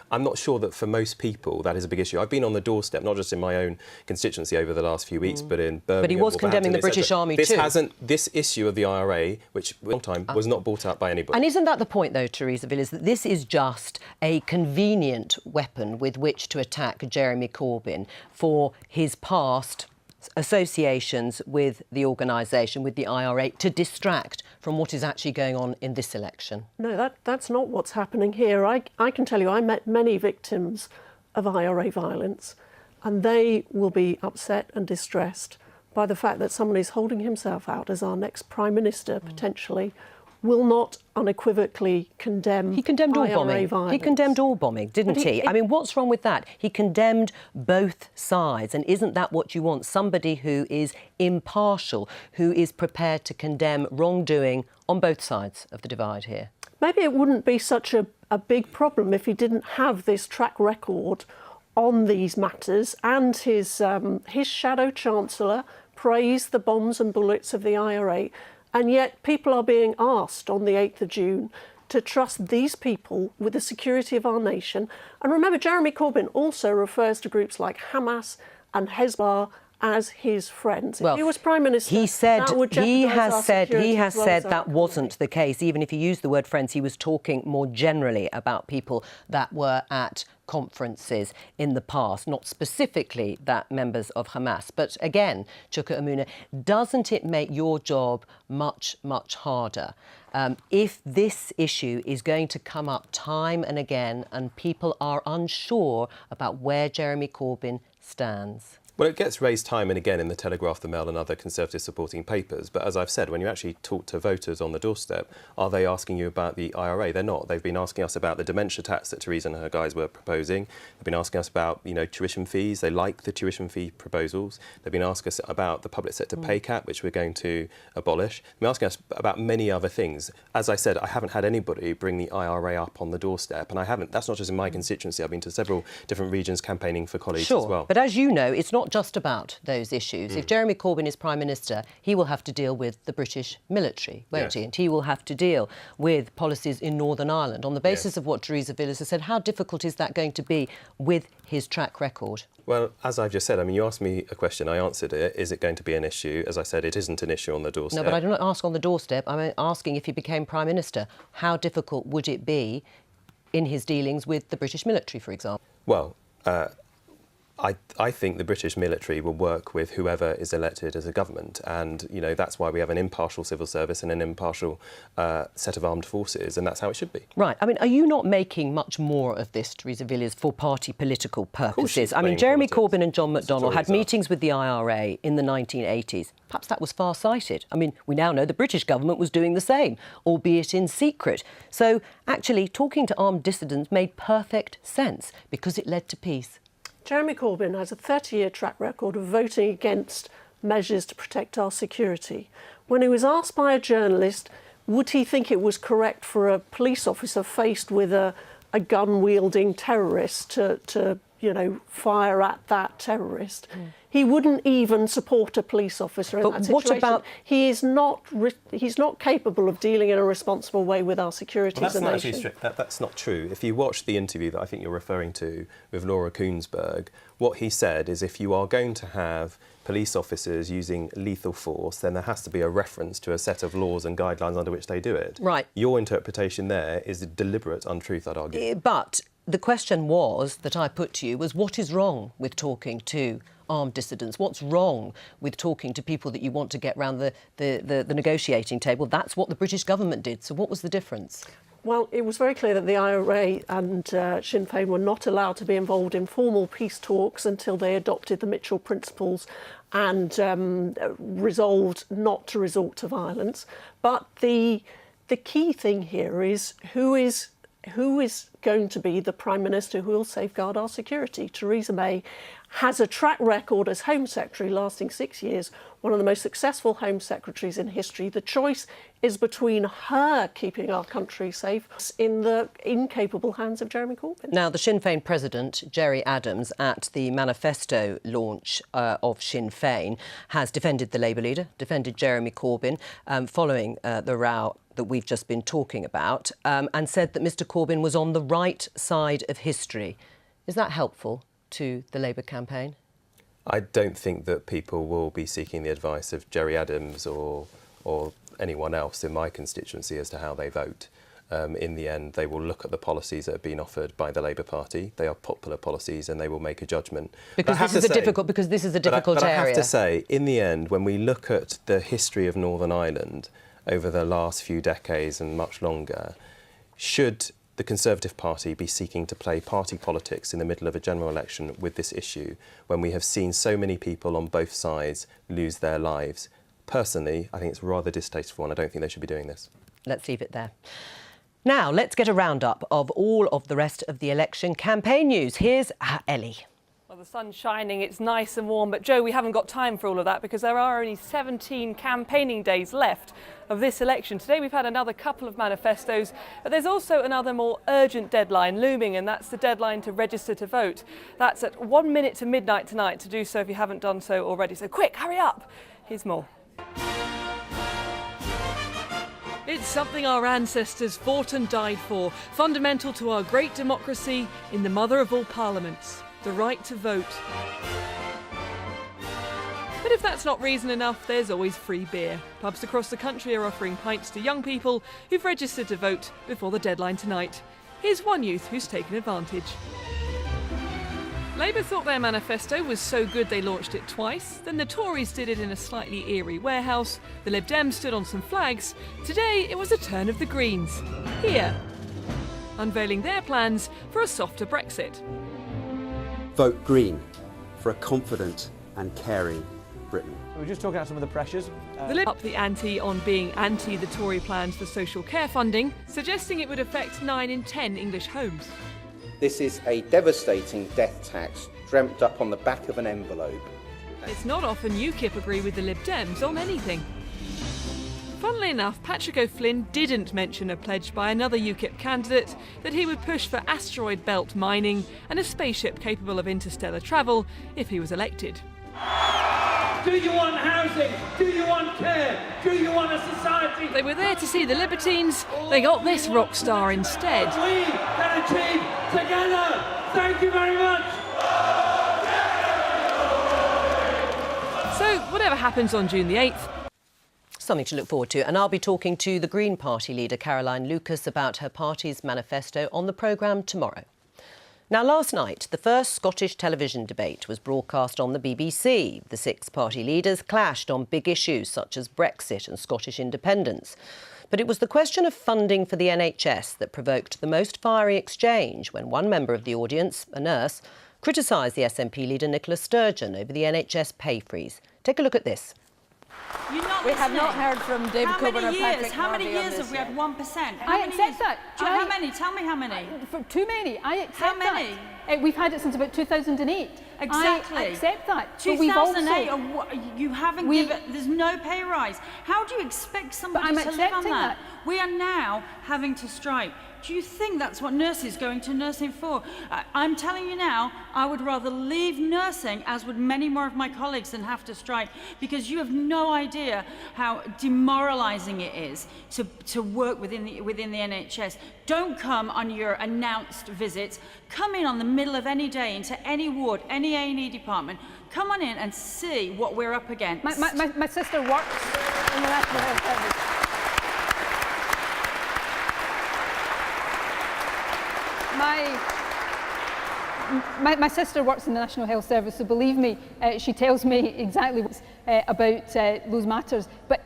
[SPEAKER 4] I'm not sure that for most people that is a big issue. I've been on the doorstep, not just in my own constituency over the last few weeks, but in Birmingham.
[SPEAKER 1] But he was condemning the British Army too.
[SPEAKER 4] This issue of the IRA, which at one time was not brought up by anybody.
[SPEAKER 1] And isn't that the point, though, Theresa Villiers, that this is just a convenient weapon with which to attack Jeremy Corbyn for his past associations with the organisation, with the IRA, to distract from what is actually going on in this election?
[SPEAKER 3] No, that's not what's happening here. I can tell you I met many victims of IRA violence, and they will be upset and distressed by the fact that someone is holding himself out as our next Prime Minister, potentially, will not unequivocally condemn
[SPEAKER 1] He condemned all
[SPEAKER 3] IRA
[SPEAKER 1] bombing.
[SPEAKER 3] violence.
[SPEAKER 1] He condemned all bombing, didn't he? I mean, what's wrong with that? He condemned both sides, and isn't that what you want? Somebody who is impartial, who is prepared to condemn wrongdoing on both sides of the divide here.
[SPEAKER 3] Maybe it wouldn't be such a big problem if he didn't have this track record on these matters, and his shadow chancellor praised the bombs and bullets of the IRA. And yet people are being asked on the 8th of June to trust these people with the security of our nation. And remember, Jeremy Corbyn also refers to groups like Hamas and Hezbollah as his friends.
[SPEAKER 1] Well,
[SPEAKER 3] if he was Prime Minister,
[SPEAKER 1] he said
[SPEAKER 3] that would
[SPEAKER 1] he
[SPEAKER 3] jeopardise our
[SPEAKER 1] has said
[SPEAKER 3] security as well as our
[SPEAKER 1] that wasn't the case. Even if he used the word friends, he was talking more generally about people that were at conferences in the past, not specifically that members of Hamas. But again, Chuka Umunna, doesn't it make your job much, much harder if this issue is going to come up time and again and people are unsure about where Jeremy Corbyn stands?
[SPEAKER 4] Well, it gets raised time and again in the Telegraph, the Mail and other Conservative supporting papers. But as I've said, when you actually talk to voters on the doorstep, are they asking you about the IRA? They're not. They've been asking us about the dementia tax that Theresa and her guys were proposing. They've been asking us about, tuition fees. They like the tuition fee proposals. They've been asking us about the public sector pay cap, which we're going to abolish. They've been asking us about many other things. As I said, I haven't had anybody bring the IRA up on the doorstep. And I haven't. That's not just in my constituency. I've been to several different regions campaigning for colleagues as well.
[SPEAKER 1] But as you know, it's not just about those issues. If Jeremy Corbyn is Prime Minister, he will have to deal with the British military, won't he? And he will have to deal with policies in Northern Ireland. On the basis of what Theresa Villiers has said, how difficult is that going to be with his track record?
[SPEAKER 4] Well, as I've just said, you asked me a question, I answered it. Is it going to be an issue? As I said, it isn't an issue on the doorstep.
[SPEAKER 1] No, but I do not ask on the doorstep. I'm asking if he became Prime Minister, how difficult would it be in his dealings with the British military, for example?
[SPEAKER 4] Well, I think the British military will work with whoever is elected as a government, and that's why we have an impartial civil service and an impartial set of armed forces, and that's how it should be.
[SPEAKER 1] Right. Are you not making much more of this, Theresa Villiers, for party political purposes? Jeremy Corbyn and John McDonnell had meetings with the IRA in the 1980s. Perhaps that was far-sighted. We now know the British government was doing the same, albeit in secret. So actually, talking to armed dissidents made perfect sense because it led to peace.
[SPEAKER 3] Jeremy Corbyn has a 30-year track record of voting against measures to protect our security. When he was asked by a journalist, would he think it was correct for a police officer faced with a gun-wielding terrorist to fire at that terrorist, he wouldn't even support a police officer in that situation.
[SPEAKER 1] What about...
[SPEAKER 3] He's not capable of dealing in a responsible way with our security as a nation.
[SPEAKER 4] That's not true. If you watch the interview that I think you're referring to with Laura Kuenssberg, what he said is if you are going to have police officers using lethal force, then there has to be a reference to a set of laws and guidelines under which they do it.
[SPEAKER 1] Right.
[SPEAKER 4] Your interpretation there is a deliberate untruth, I'd argue.
[SPEAKER 1] But the question that I put to you was, what is wrong with talking to armed dissidents? What's wrong with talking to people that you want to get round the negotiating table? That's what the British government did. So what was the difference?
[SPEAKER 3] Well, it was very clear that the IRA and Sinn Féin were not allowed to be involved in formal peace talks until they adopted the Mitchell Principles and resolved not to resort to violence. But the key thing here is who is going to be the Prime Minister who will safeguard our security. Theresa May has a track record as Home Secretary lasting 6 years, one of the most successful Home Secretaries in history. The choice is between her keeping our country safe in the incapable hands of Jeremy Corbyn.
[SPEAKER 1] Now, the Sinn Féin president, Gerry Adams, at the manifesto launch of Sinn Féin, has defended the Labour leader, defended Jeremy Corbyn, following the row that we've just been talking about, and said that Mr Corbyn was on the right side of history. Is that helpful to the Labour campaign?
[SPEAKER 4] I don't think that people will be seeking the advice of Gerry Adams or anyone else in my constituency as to how they vote. In the end, they will look at the policies that have been offered by the Labour Party. They are popular policies and they will make a judgment.
[SPEAKER 1] Because this is a difficult area.
[SPEAKER 4] I have to say, in the end, when we look at the history of Northern Ireland over the last few decades and much longer, should the Conservative Party be seeking to play party politics in the middle of a general election with this issue when we have seen so many people on both sides lose their lives? Personally, I think it's rather distasteful and I don't think they should be doing this.
[SPEAKER 1] Let's leave it there. Now, let's get a roundup of all of the rest of the election campaign news. Here's Ellie.
[SPEAKER 20] Well, the sun's shining, it's nice and warm, but Jo, we haven't got time for all of that because there are only 17 campaigning days left of this election. Today we've had another couple of manifestos, but there's also another more urgent deadline looming, and that's the deadline to register to vote. That's at 1 minute to midnight tonight to do so if you haven't done so already. So quick, hurry up. Here's more. It's something our ancestors fought and died for, fundamental to our great democracy in the mother of all parliaments, the right to vote. But if that's not reason enough, there's always free beer. Pubs across the country are offering pints to young people who've registered to vote before the deadline tonight. Here's one youth who's taken advantage. Labour thought their manifesto was so good they launched it twice. Then the Tories did it in a slightly eerie warehouse. The Lib Dems stood on some flags. Today it was a turn of the Greens. Here, unveiling their plans for a softer Brexit.
[SPEAKER 21] Vote Green for a confident and caring Britain.
[SPEAKER 22] We're just talking about some of the pressures.
[SPEAKER 20] The Lib upped the ante on being anti the Tory plans for social care funding, suggesting it would affect 9 in 10 English homes.
[SPEAKER 23] This is a devastating death tax dreamt up on the back of an envelope.
[SPEAKER 20] It's not often UKIP agree with the Lib Dems on anything. Funnily enough, Patrick O'Flynn didn't mention a pledge by another UKIP candidate that he would push for asteroid belt mining and a spaceship capable of interstellar travel if he was elected.
[SPEAKER 24] Do you want housing? Do you want care? Do you want a society?
[SPEAKER 20] They were there to see the Libertines. They got this rock star instead.
[SPEAKER 24] We can achieve together. Thank you very much.
[SPEAKER 20] So, whatever happens on June the 8th,
[SPEAKER 1] something to look forward to. And I'll be talking to the Green Party leader, Caroline Lucas, about her party's manifesto on the programme tomorrow. Now, last night, the first Scottish television debate was broadcast on the BBC. The 6 party leaders clashed on big issues such as Brexit and Scottish independence. But it was the question of funding for the NHS that provoked the most fiery exchange when one member of the audience, a nurse, criticised the SNP leader Nicola Sturgeon over the NHS pay freeze. Take a look at this.
[SPEAKER 25] We have not heard from David Coburn or Patrick
[SPEAKER 26] How many
[SPEAKER 25] Harvey
[SPEAKER 26] years have we had 1%?
[SPEAKER 25] I accept that.
[SPEAKER 26] How many? Tell me how many.
[SPEAKER 25] Too many. I accept
[SPEAKER 26] How many?
[SPEAKER 25] that. We've had it since about 2008.
[SPEAKER 26] Exactly.
[SPEAKER 25] I accept that.
[SPEAKER 26] 2008, you haven't given, there's no pay rise. How do you expect somebody to live on that? We are now having to strike. Do you think that's what nurses going to nursing for? I'm telling you now, I would rather leave nursing, as would many more of my colleagues, than have to strike, because you have no idea how demoralising it is to work within the NHS. Don't come on your announced visits. Come in on the middle of any day into any ward, any A&E department. Come on in and see what we're up against.
[SPEAKER 25] My sister works in the National Health Service. My sister works in the National Health Service, so believe me, she tells me exactly about those matters. But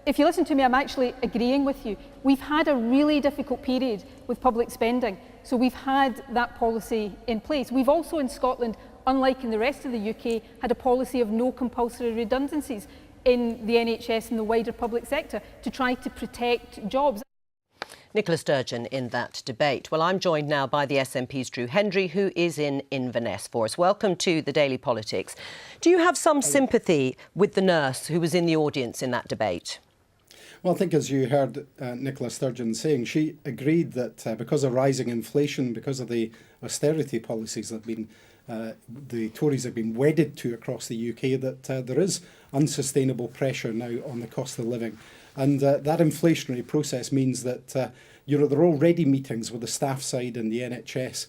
[SPEAKER 25] if you listen to me, I'm actually agreeing with you. We've had a really difficult period with public spending, so we've had that policy in place. We've also in Scotland, unlike in the rest of the UK, had a policy of no compulsory redundancies in the NHS and the wider public sector to try to protect jobs.
[SPEAKER 1] Nicola Sturgeon in that debate. Well, I'm joined now by the SNP's Drew Hendry, who is in Inverness for us. Welcome to the Daily Politics. Do you have some sympathy with the nurse who was in the audience in that debate?
[SPEAKER 27] Well, I think as you heard Nicola Sturgeon saying, she agreed that because of rising inflation, because of the austerity policies that have been the Tories have been wedded to across the UK, that there is unsustainable pressure now on the cost of living. And that inflationary process means that there are already meetings with the staff side and the NHS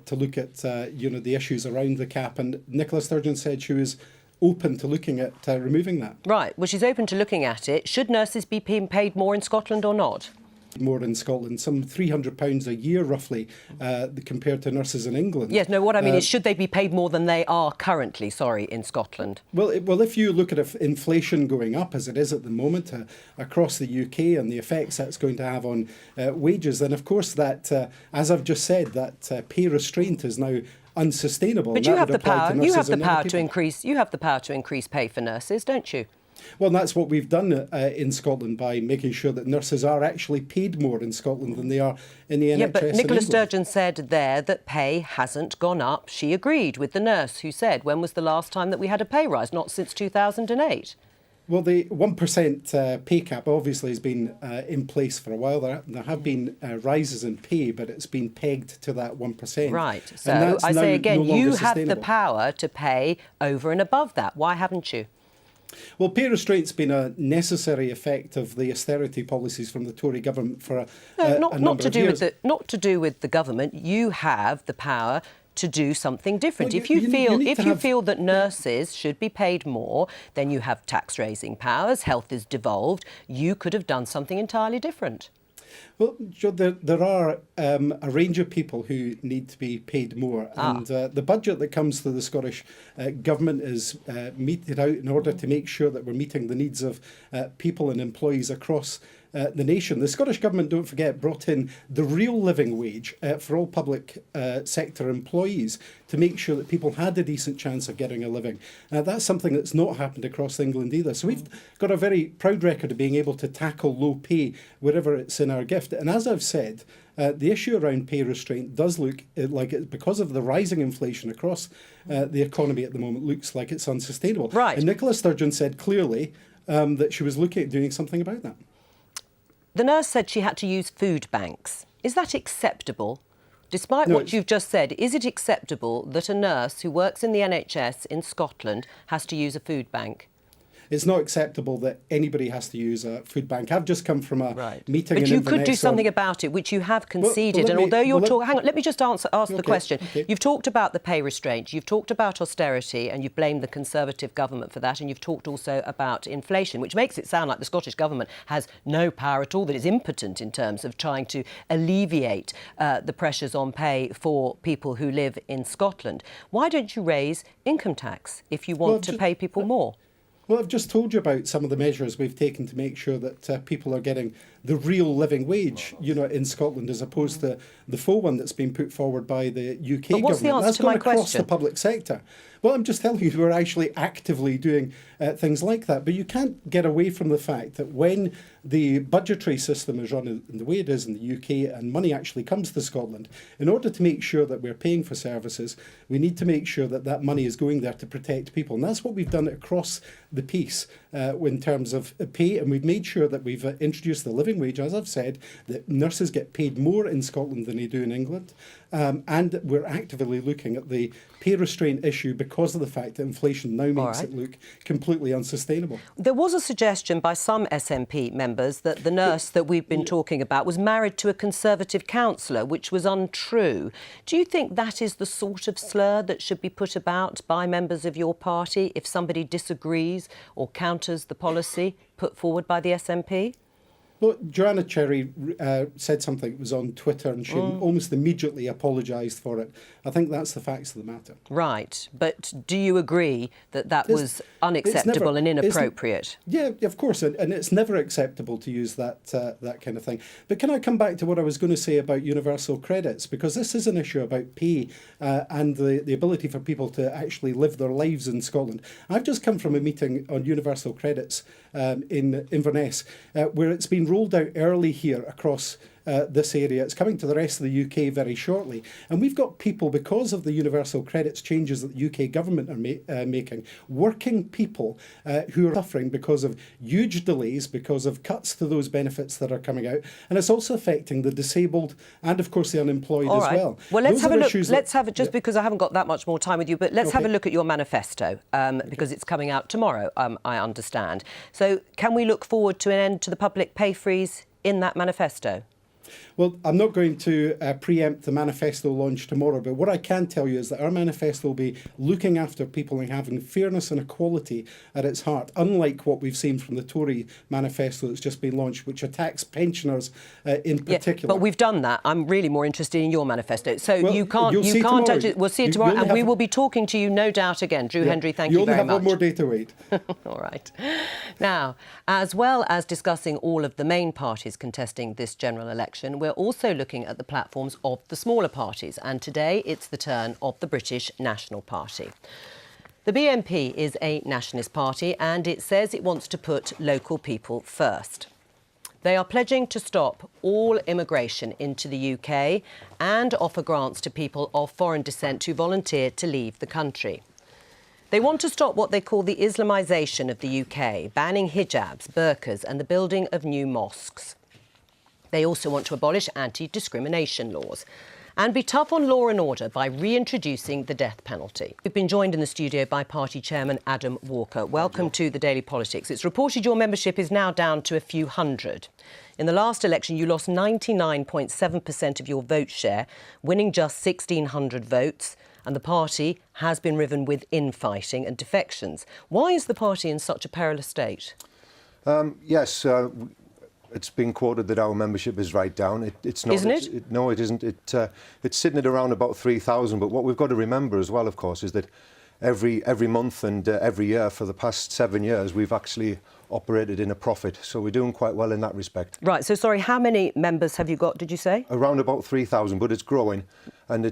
[SPEAKER 27] to look at the issues around the cap. And Nicola Sturgeon said she was open to looking at removing that.
[SPEAKER 1] Right. Well, she's open to looking at it. Should nurses be being paid more in Scotland or not?
[SPEAKER 27] More in Scotland, some £300 a year roughly compared to nurses in England.
[SPEAKER 1] Yes, no, what I mean is should they be paid more than they are currently, in Scotland?
[SPEAKER 27] Well, if you look at inflation going up as it is at the moment across the UK and the effects that's going to have on wages, then of course that, as I've just said, that pay restraint is now unsustainable.
[SPEAKER 1] But you have the power. You have the power to increase. You have the power to increase pay for nurses, don't you?
[SPEAKER 27] Well, that's what we've done in Scotland by making sure that nurses are actually paid more in Scotland than they are in the NHS.
[SPEAKER 1] Yeah, but Nicola Sturgeon said there that pay hasn't gone up. She agreed with the nurse who said, when was the last time that we had a pay rise? Not since 2008.
[SPEAKER 27] Well, the 1% pay cap obviously has been in place for a while. There have been rises in pay, but it's been pegged to that 1%.
[SPEAKER 1] Right. So I say again, you have the power to pay over and above that. Why haven't you?
[SPEAKER 27] Well, pay restraint's been a necessary effect of the austerity policies from the Tory government for a number of years.
[SPEAKER 1] Not to do with the government. You have the power to do something different.
[SPEAKER 27] Well,
[SPEAKER 1] if you feel that nurses should be paid more, then you have tax-raising powers. Health is devolved. You could have done something entirely different.
[SPEAKER 27] Well, Joe, there are a range of people who need to be paid more. And the budget that comes to the Scottish Government is meted out in order to make sure that we're meeting the needs of people and employees across the nation. The Scottish Government, don't forget, brought in the real living wage for all public sector employees to make sure that people had a decent chance of getting a living. That's something that's not happened across England either. So we've got a very proud record of being able to tackle low pay wherever it's in our gift. And as I've said, the issue around pay restraint does look like it, because of the rising inflation across the economy at the moment, looks like it's unsustainable.
[SPEAKER 1] Right.
[SPEAKER 27] And Nicola Sturgeon said clearly that she was looking at doing something about that.
[SPEAKER 1] The nurse said she had to use food banks. Is that acceptable? Despite what you've just said, is it acceptable that a nurse who works in the NHS in Scotland has to use a food bank?
[SPEAKER 27] It's not acceptable that anybody has to use a food bank. I've just come from a meeting in
[SPEAKER 1] But you
[SPEAKER 27] Inverness
[SPEAKER 1] could do something about it, which you have conceded. And although you're talking... Hang on, let me just ask the question.
[SPEAKER 27] Okay.
[SPEAKER 1] You've talked about the pay restraint, you've talked about austerity, and you've blamed the Conservative government for that, and you've talked also about inflation, which makes it sound like the Scottish government has no power at all, that is impotent in terms of trying to alleviate the pressures on pay for people who live in Scotland. Why don't you raise income tax if you want to pay people more?
[SPEAKER 27] Well, I've just told you about some of the measures we've taken to make sure that people are getting the real living wage, in Scotland, as opposed to the faux one that's been put forward by the UK government.
[SPEAKER 1] What's the answer
[SPEAKER 27] that's
[SPEAKER 1] to
[SPEAKER 27] gone
[SPEAKER 1] my
[SPEAKER 27] across
[SPEAKER 1] question?
[SPEAKER 27] the public sector. Well, I'm just telling you, we're actually actively doing things like that. But you can't get away from the fact that when the budgetary system is run in the way it is in the UK and money actually comes to Scotland, in order to make sure that we're paying for services, we need to make sure that that money is going there to protect people. And that's what we've done across the piece in terms of pay. And we've made sure that we've introduced the living wage, as I've said, that nurses get paid more in Scotland than they do in England. And we're actively looking at the pay restraint issue because of the fact that inflation now makes it look completely unsustainable.
[SPEAKER 1] There was a suggestion by some SNP members that the nurse that we've been talking about was married to a Conservative councillor, which was untrue. Do you think that is the sort of slur that should be put about by members of your party if somebody disagrees or counters the policy put forward by the SNP?
[SPEAKER 27] Well, Joanna Cherry said something that was on Twitter and she almost immediately apologised for it. I think that's the facts of the matter.
[SPEAKER 1] Right. But do you agree that that was unacceptable and inappropriate?
[SPEAKER 27] Yeah, of course. And it's never acceptable to use that kind of thing. But can I come back to what I was going to say about universal credits? Because this is an issue about pay and the ability for people to actually live their lives in Scotland. I've just come from a meeting on universal credits in Inverness, where it's been rolled out early here across this area. It's coming to the rest of the UK very shortly. And we've got people, because of the universal credits changes that the UK government are making, working people who are suffering because of huge delays, because of cuts to those benefits that are coming out. And it's also affecting the disabled and, of course, the unemployed as well.
[SPEAKER 1] Well, let's have a look. Let's have it, just because I haven't got that much more time with you, but let's have a look at your manifesto, because it's coming out tomorrow, I understand. So can we look forward to an end to the public pay freeze in that manifesto?
[SPEAKER 27] Well, I'm not going to preempt the manifesto launch tomorrow, but what I can tell you is that our manifesto will be looking after people and having fairness and equality at its heart, unlike what we've seen from the Tory manifesto that's just been launched, which attacks pensioners in particular.
[SPEAKER 1] But we've done that. I'm really more interested in your manifesto. So
[SPEAKER 27] well,
[SPEAKER 1] you can't touch it. We'll see it tomorrow, and we will be talking to you, no doubt, again. Drew Hendry, thank you very much.
[SPEAKER 27] You only have 1 more day to wait.
[SPEAKER 1] All right. Now, as well as discussing all of the main parties contesting this general election, we're also looking at the platforms of the smaller parties, and today it's the turn of the British National Party. The BNP is a nationalist party and it says it wants to put local people first. They are pledging to stop all immigration into the UK and offer grants to people of foreign descent who volunteer to leave the country. They want to stop what they call the Islamisation of the UK, banning hijabs, burqas and the building of new mosques. They also want to abolish anti-discrimination laws. and be tough on law and order by reintroducing the death penalty. We've been joined in the studio by party chairman Adam Walker. Welcome to the Daily Politics. It's reported your membership is now down to a few hundred. In the last election, you lost 99.7% of your vote share, winning just 1,600 votes, and the party has been riven with infighting and defections. Why is the party in such a perilous state?
[SPEAKER 2] Yes, it's been quoted that our membership is right down. It's not.
[SPEAKER 1] Isn't it?
[SPEAKER 2] No, it isn't. It's sitting at around about 3,000. But what we've got to remember as well, of course, is that every month and every year for the past 7 years, we've actually operated in a profit. So we're doing quite well in that respect.
[SPEAKER 1] Right. So, sorry, how many members have you got, did you say?
[SPEAKER 2] Around about 3,000, but it's growing. And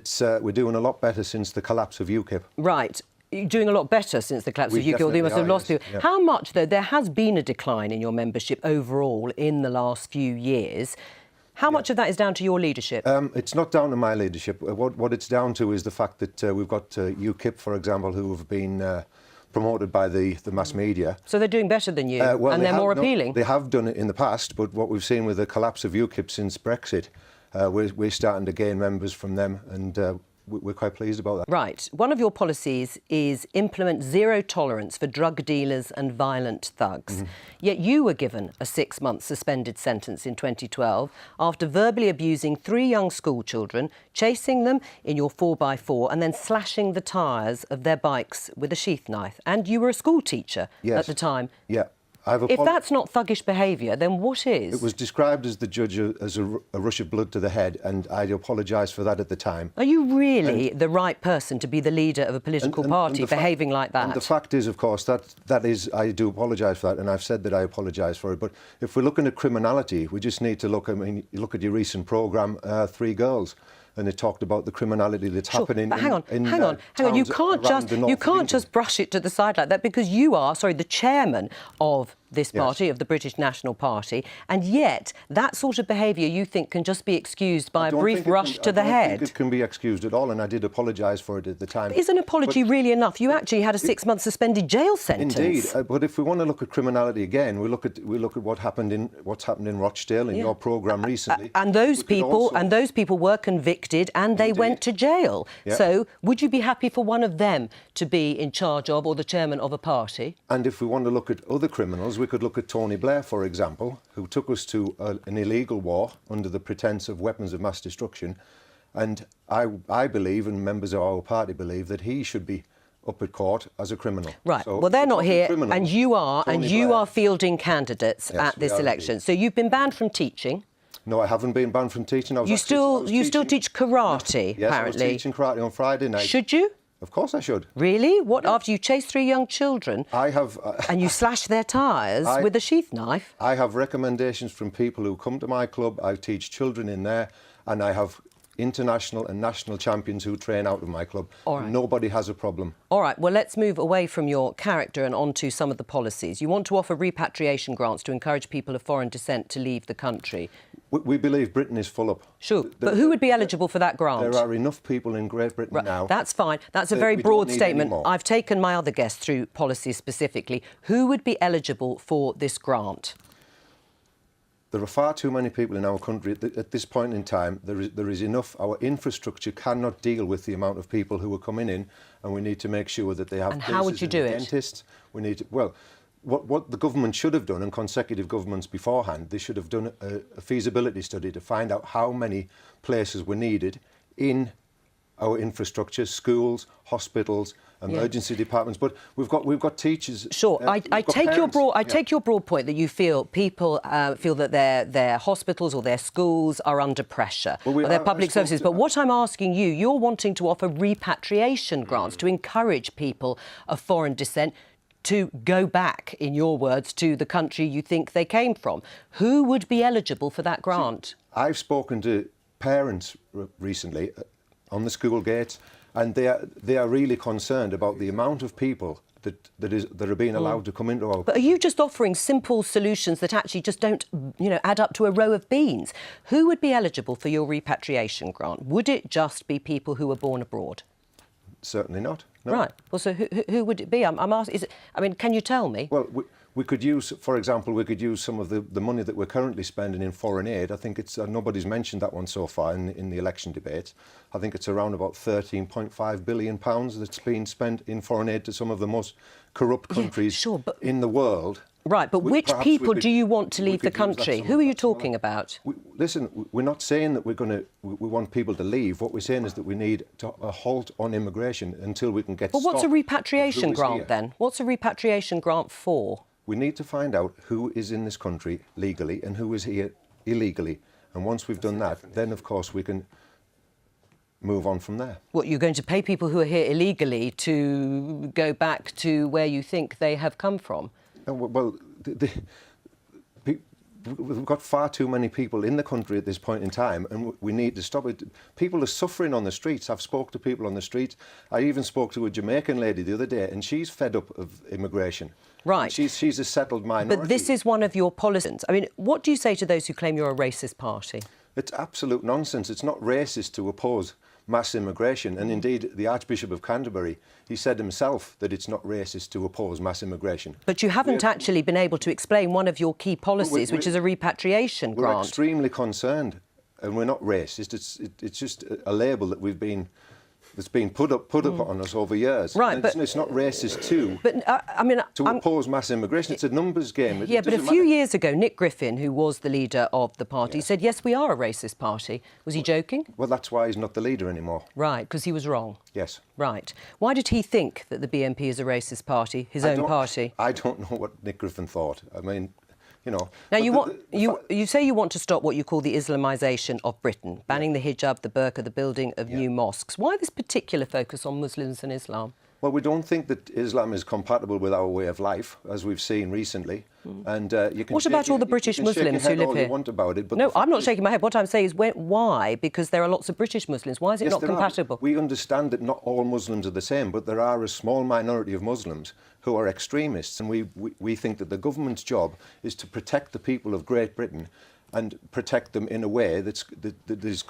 [SPEAKER 2] we're doing a lot better since the collapse of UKIP.
[SPEAKER 1] Right. You're doing a lot better since the collapse of UKIP, although you must have lost people.
[SPEAKER 2] Yeah.
[SPEAKER 1] How much, though, there has been a decline in your membership overall in the last few years. How much of that is down to your leadership?
[SPEAKER 2] It's not down to my leadership. What it's down to is the fact that we've got UKIP, for example, who have been promoted by the mass media.
[SPEAKER 1] So they're doing better than you,
[SPEAKER 2] well,
[SPEAKER 1] and they're more appealing?
[SPEAKER 2] They have done it in the past, but what we've seen with the collapse of UKIP since Brexit, we're starting to gain members from them, and we're quite pleased about that.
[SPEAKER 1] Right. One of your policies is implement zero tolerance for drug dealers and violent thugs. Yet you were given a 6-month suspended sentence in 2012 after verbally abusing 3 young school children, chasing them in your 4x4 and then slashing the tyres of their bikes with a sheath knife. And you were a school teacher at the time.
[SPEAKER 2] Yeah.
[SPEAKER 1] If that's not thuggish behaviour, then what is?
[SPEAKER 2] It was described as the judge as a rush of blood to the head, and I apologise for that at the time.
[SPEAKER 1] Are you really the right person to be the leader of a political party behaving like that?
[SPEAKER 2] And the fact is, of course, that is, I do apologise for that, and I've said that I apologise for it. But if we're looking at criminality, we just need to look, I mean, you look at your recent programme, 3 Girls. And it talked about the criminality that's happening.
[SPEAKER 1] But hang on. You can't just brush it to the side like that, because you are, the chairman of this party, of the British National Party, and yet that sort of behaviour you think can just be excused by a brief rush to the head.
[SPEAKER 2] I don't think it can be excused at all, and I did apologise for it at the time.
[SPEAKER 1] But is an apology really enough? You actually had a 6-month suspended jail sentence.
[SPEAKER 2] Indeed, but if we want to look at criminality again, we look at what's happened in Rochdale in your programme recently.
[SPEAKER 1] And those people were convicted and they went to jail.
[SPEAKER 2] Yeah.
[SPEAKER 1] So would you be happy for one of them to be in charge of or the chairman of a party?
[SPEAKER 2] And if we want to look at other criminals, we could look at Tony Blair, for example, who took us to an illegal war under the pretence of weapons of mass destruction. And I believe, and members of our party believe, that he should be up at court as a criminal.
[SPEAKER 1] Right.
[SPEAKER 2] So
[SPEAKER 1] well, they're not here, and you are fielding candidates at this election.
[SPEAKER 2] Indeed.
[SPEAKER 1] So you've been banned from teaching.
[SPEAKER 2] No, I haven't been banned from teaching.
[SPEAKER 1] You still teach karate,
[SPEAKER 2] yes,
[SPEAKER 1] apparently.
[SPEAKER 2] I was teaching karate on Friday night.
[SPEAKER 1] Should you?
[SPEAKER 2] Of course I should.
[SPEAKER 1] Really? What, after you chased 3 young children?
[SPEAKER 2] I have...
[SPEAKER 1] and you slashed their tyres with a sheath knife?
[SPEAKER 2] I have recommendations from people who come to my club. I teach children in there, and I have international and national champions who train out of my club.
[SPEAKER 1] All right.
[SPEAKER 2] Nobody has a problem.
[SPEAKER 1] All right, well, let's move away from your character and on to some of the policies. You want to offer repatriation grants to encourage people of foreign descent to leave the country.
[SPEAKER 2] We believe Britain is full up.
[SPEAKER 1] Sure, but who would be eligible for that grant?
[SPEAKER 2] There are enough people in Great Britain now.
[SPEAKER 1] That's fine. That's a very broad statement. I've taken my other guests through policies specifically. Who would be eligible for this grant?
[SPEAKER 2] There are far too many people in our country at this point in time. There is enough. Our infrastructure cannot deal with the amount of people who are coming in, and we need to make sure that they have.
[SPEAKER 1] And how would you do it?
[SPEAKER 2] Dentists. We need to, well. What the government should have done, and consecutive governments beforehand, they should have done a feasibility study to find out how many places were needed in our infrastructure, schools, hospitals, emergency departments. But we've got teachers.
[SPEAKER 1] Sure, I take your broad point that you feel people feel that their hospitals or their schools are under pressure, or their public services. But what I'm asking you, you're wanting to offer repatriation grants to encourage people of foreign descent to go back, in your words, to the country you think they came from. Who would be eligible for that grant?
[SPEAKER 2] I've spoken to parents recently on the school gates, and they are really concerned about the amount of people that are being allowed to come into our...
[SPEAKER 1] But are you just offering simple solutions that actually just don't, add up to a row of beans? Who would be eligible for your repatriation grant? Would it just be people who were born abroad?
[SPEAKER 2] Certainly not. No.
[SPEAKER 1] Right. Well, so who would it be? I'm asking. Can you tell me?
[SPEAKER 2] Well, We could use, for example, we could use some of the money that we're currently spending in foreign aid. I think it's nobody's mentioned that one so far in the election debate. I think it's around about £13.5 billion that's been spent in foreign aid to some of the most corrupt countries in the world.
[SPEAKER 1] Right, but which people do you want to leave the country? Who are you talking about?
[SPEAKER 2] Listen, we're not saying that we want people to leave. What we're saying is that we need a halt on immigration until we can get.
[SPEAKER 1] But what's a repatriation grant then? What's a repatriation grant for?
[SPEAKER 2] We need to find out who is in this country legally and who is here illegally. And once we've done that, then of course we can move on from there.
[SPEAKER 1] What, you're going to pay people who are here illegally to go back to where you think they have come from?
[SPEAKER 2] Well, we've got far too many people in the country at this point in time, and we need to stop it. People are suffering on the streets. I've spoke to people on the streets. I even spoke to a Jamaican lady the other day, and she's fed up of immigration.
[SPEAKER 1] Right.
[SPEAKER 2] She's a settled minority.
[SPEAKER 1] But this is one of your policies. I mean, what do you say to those who claim you're a racist party?
[SPEAKER 2] It's absolute nonsense. It's not racist to oppose mass immigration. And indeed, the Archbishop of Canterbury, he said himself that it's not racist to oppose mass immigration.
[SPEAKER 1] But you haven't actually been able to explain one of your key policies, which is a repatriation grant.
[SPEAKER 2] We're extremely concerned, and we're not racist. It's just a label that that's been put up on us over years.
[SPEAKER 1] Right,
[SPEAKER 2] but it's not racist too.
[SPEAKER 1] But I mean,
[SPEAKER 2] to oppose mass immigration, it's a numbers game.
[SPEAKER 1] Yeah, but a few years ago, Nick Griffin, who was the leader of the party, said, yes, we are a racist party. Was he joking?
[SPEAKER 2] Well, that's why he's not the leader anymore.
[SPEAKER 1] Right, because he was wrong.
[SPEAKER 2] Yes.
[SPEAKER 1] Right. Why did he think that the BNP is a racist party, his own party?
[SPEAKER 2] I don't know what Nick Griffin thought. I mean, you know.
[SPEAKER 1] Now, you say you want to stop what you call the Islamisation of Britain, banning the hijab, the burqa, the building of new mosques. Why this particular focus on Muslims and Islam?
[SPEAKER 2] Well, we don't think that Islam is compatible with our way of life, as we've seen recently. And you can.
[SPEAKER 1] What about all the British Muslims who live
[SPEAKER 2] all
[SPEAKER 1] here?
[SPEAKER 2] You want about it, but
[SPEAKER 1] no, I'm not shaking my head. What I'm saying is, why? Because there are lots of British Muslims. Why is it not compatible?
[SPEAKER 2] We understand that not all Muslims are the same, but there are a small minority of Muslims who are extremists, and we think that the government's job is to protect the people of Great Britain and protect them in a way that is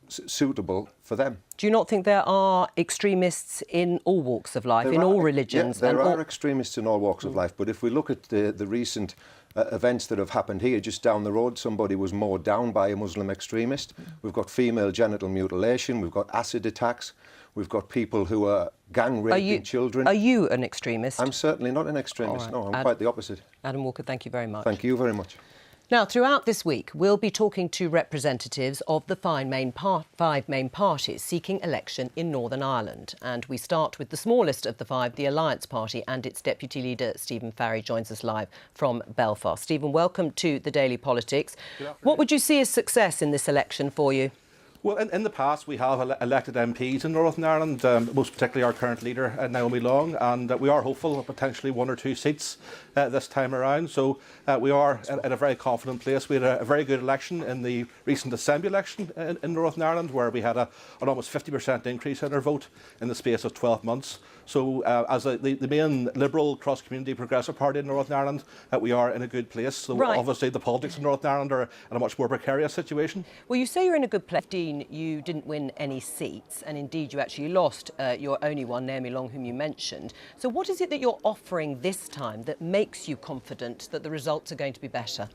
[SPEAKER 2] suitable for them.
[SPEAKER 1] Do you not think there are extremists in all walks of life, in all religions?
[SPEAKER 2] Yeah, there are extremists in all walks of life, but if we look at the recent events that have happened here, just down the road, somebody was mowed down by a Muslim extremist. We've got female genital mutilation, we've got acid attacks, we've got people who are gang raping children.
[SPEAKER 1] Are you an extremist?
[SPEAKER 2] I'm certainly not an extremist, no, I'm quite the opposite.
[SPEAKER 1] Adam Walker, thank you very much.
[SPEAKER 2] Thank you very much.
[SPEAKER 1] Now, throughout this week, we'll be talking to representatives of the five main parties seeking election in Northern Ireland. And we start with the smallest of the five, the Alliance Party, and its deputy leader, Stephen Farry, joins us live from Belfast. Stephen, welcome to the Daily Politics. What would you see as success in this election for you?
[SPEAKER 6] Well, in the past, we have elected MPs in Northern Ireland, most particularly our current leader, Naomi Long, and we are hopeful of potentially 1 or 2 seats this time around. So we are at a very confident place. We had a very good election in the recent Assembly election in Northern Ireland, where we had an almost 50% increase in our vote in the space of 12 months. So as the main Liberal cross-community progressive party in Northern Ireland, we are in a good place. So obviously the politics in Northern Ireland are in a much more precarious situation.
[SPEAKER 1] Well, you say you're in a good place. You didn't win any seats, and indeed you actually lost your only one, Naomi Long, whom you mentioned. So what is it that you're offering this time that makes you confident that the results are going to be better?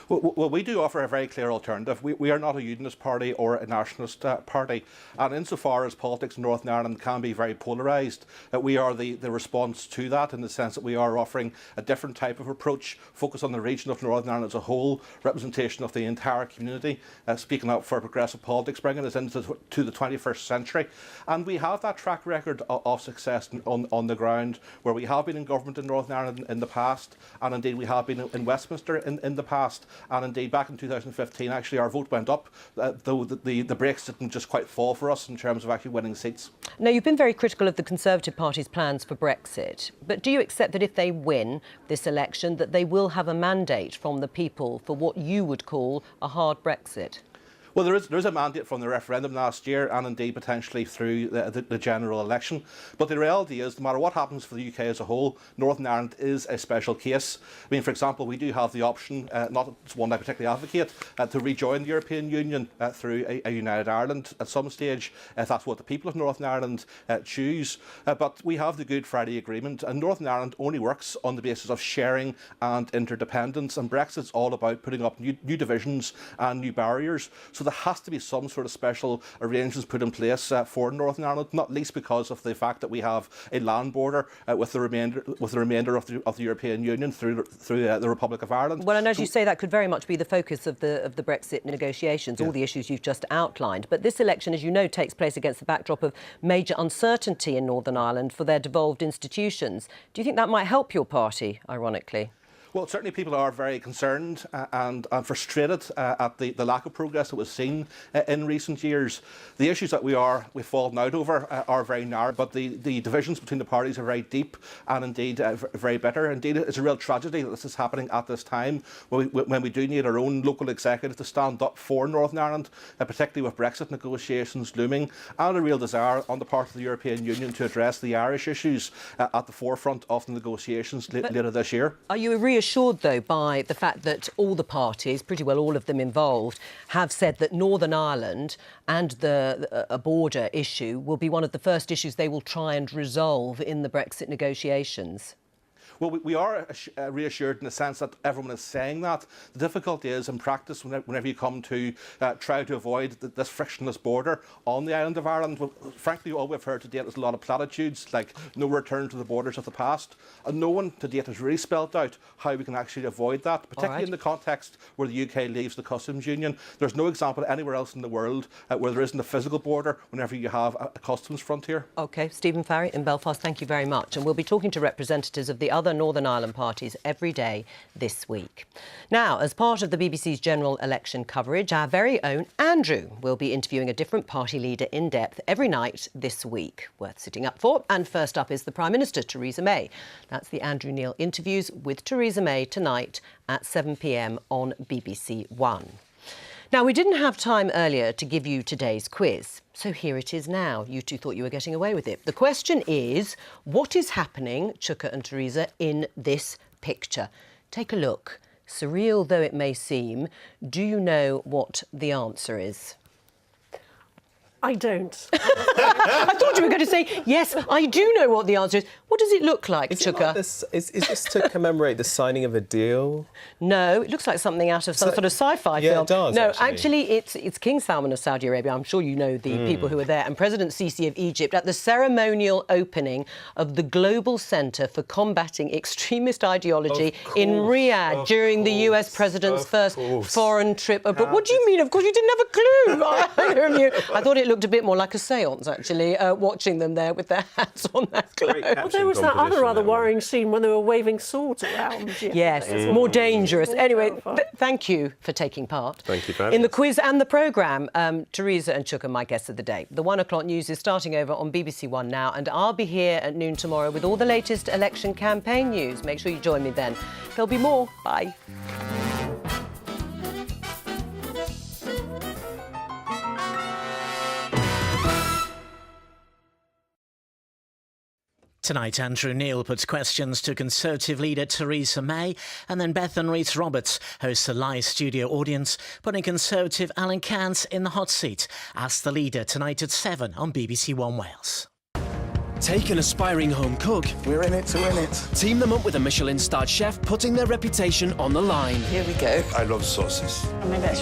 [SPEAKER 6] Well, we do offer a very clear alternative. We are not a unionist party or a nationalist party, and insofar as politics in Northern Ireland can be very polarised, we are the response to that, in the sense that we are offering a different type of approach, focused on the region of Northern Ireland as a whole, representation of the entire community, speaking up for progressive politics, bringing us into the 21st century. And we have that track record of success on the ground, where we have been in government in Northern Ireland in the past, and indeed we have been in Westminster in the past. And indeed, back in 2015, actually, our vote went up, though the breaks didn't just quite fall for us in terms of actually winning seats.
[SPEAKER 1] Now, you've been very critical of the Conservative Party's plans for Brexit, but do you accept that if they win this election, that they will have a mandate from the people for what you would call a hard Brexit?
[SPEAKER 6] Well, there is a mandate from the referendum last year, and indeed potentially through the general election. But the reality is, no matter what happens for the UK as a whole, Northern Ireland is a special case. I mean, for example, we do have the option, not one I particularly advocate, to rejoin the European Union through a united Ireland at some stage, if that's what the people of Northern Ireland choose. But we have the Good Friday Agreement, and Northern Ireland only works on the basis of sharing and interdependence, and Brexit's all about putting up new divisions and new barriers. So there has to be some sort of special arrangements put in place for Northern Ireland, not least because of the fact that we have a land border with the remainder of the European Union through the Republic of Ireland.
[SPEAKER 1] Well, and as you say, that could very much be the focus of the Brexit negotiations, all the issues you've just outlined. But this election, as you know, takes place against the backdrop of major uncertainty in Northern Ireland for their devolved institutions. Do you think that might help your party, ironically?
[SPEAKER 6] Well, certainly people are very concerned and frustrated at the lack of progress that was seen in recent years. The issues that we've fallen out over are very narrow, but the divisions between the parties are very deep and indeed very bitter. Indeed, it's a real tragedy that this is happening at this time when we do need our own local executive to stand up for Northern Ireland, particularly with Brexit negotiations looming, and a real desire on the part of the European Union to address the Irish issues at the forefront of the negotiations later this year.
[SPEAKER 1] Are you reassured, though, by the fact that all the parties, pretty well all of them involved, have said that Northern Ireland and a border issue will be one of the first issues they will try and resolve in the Brexit negotiations?
[SPEAKER 6] Well, we are reassured in the sense that everyone is saying that. The difficulty is, in practice, whenever you come to try to avoid this frictionless border on the island of Ireland, well, frankly, all we've heard to date is a lot of platitudes, like no return to the borders of the past. And no one to date has really spelled out how we can actually avoid that, particularly in the context where the UK leaves the customs union. There's no example anywhere else in the world where there isn't a physical border whenever you have a customs frontier.
[SPEAKER 1] OK, Stephen Farry in Belfast, thank you very much. And we'll be talking to representatives of the other Northern Ireland parties every day this week. Now, as part of the BBC's general election coverage, our very own Andrew will be interviewing a different party leader in depth every night this week. Worth sitting up for. And first up is the Prime Minister, Theresa May. That's the Andrew Neil Interviews with Theresa May tonight at 7 p.m. on BBC One. Now, we didn't have time earlier to give you today's quiz, so here it is now. You two thought you were getting away with it. The question is, what is happening, Chuka and Theresa, in this picture? Take a look. Surreal though it may seem, do you know what the answer is?
[SPEAKER 3] I don't.
[SPEAKER 1] I thought you were going to say, yes, I do know what the answer is. What does it look like, Chuka?
[SPEAKER 4] Is this to commemorate the signing of a deal?
[SPEAKER 1] No, it looks like something out of some sort of sci-fi film.
[SPEAKER 4] Yeah, it does,
[SPEAKER 1] No, actually it's King Salman of Saudi Arabia. I'm sure you know the people who were there, and President Sisi of Egypt at the ceremonial opening of the Global Centre for Combating Extremist Ideology in Riyadh during the US President's first foreign trip abroad. What do you mean? Of course, you didn't have a clue. I thought it looked a bit more like a séance, actually, watching them there with their hats on their clothes.
[SPEAKER 3] Well, there was that other rather worrying scene when they were waving swords around.
[SPEAKER 1] Yes, more dangerous. Anyway, thank you for taking part.
[SPEAKER 4] Thank you for having
[SPEAKER 1] in the quiz and the programme. Theresa and Chuka, my guests of the day. The 1 o'clock news is starting over on BBC One now, and I'll be here at noon tomorrow with all the latest election campaign news. Make sure you join me then. There'll be more. Bye.
[SPEAKER 7] Tonight, Andrew Neil puts questions to Conservative leader Theresa May, and then Bethan Rees-Roberts hosts a live studio audience, putting Conservative Alan Cance in the hot seat. Ask the leader tonight at 7 on BBC One Wales.
[SPEAKER 8] Take an aspiring home cook.
[SPEAKER 9] We're in it to win it.
[SPEAKER 8] Team them up with a Michelin-starred chef, putting their reputation on the line.
[SPEAKER 9] Here we go. I love sauces.
[SPEAKER 10] Maybe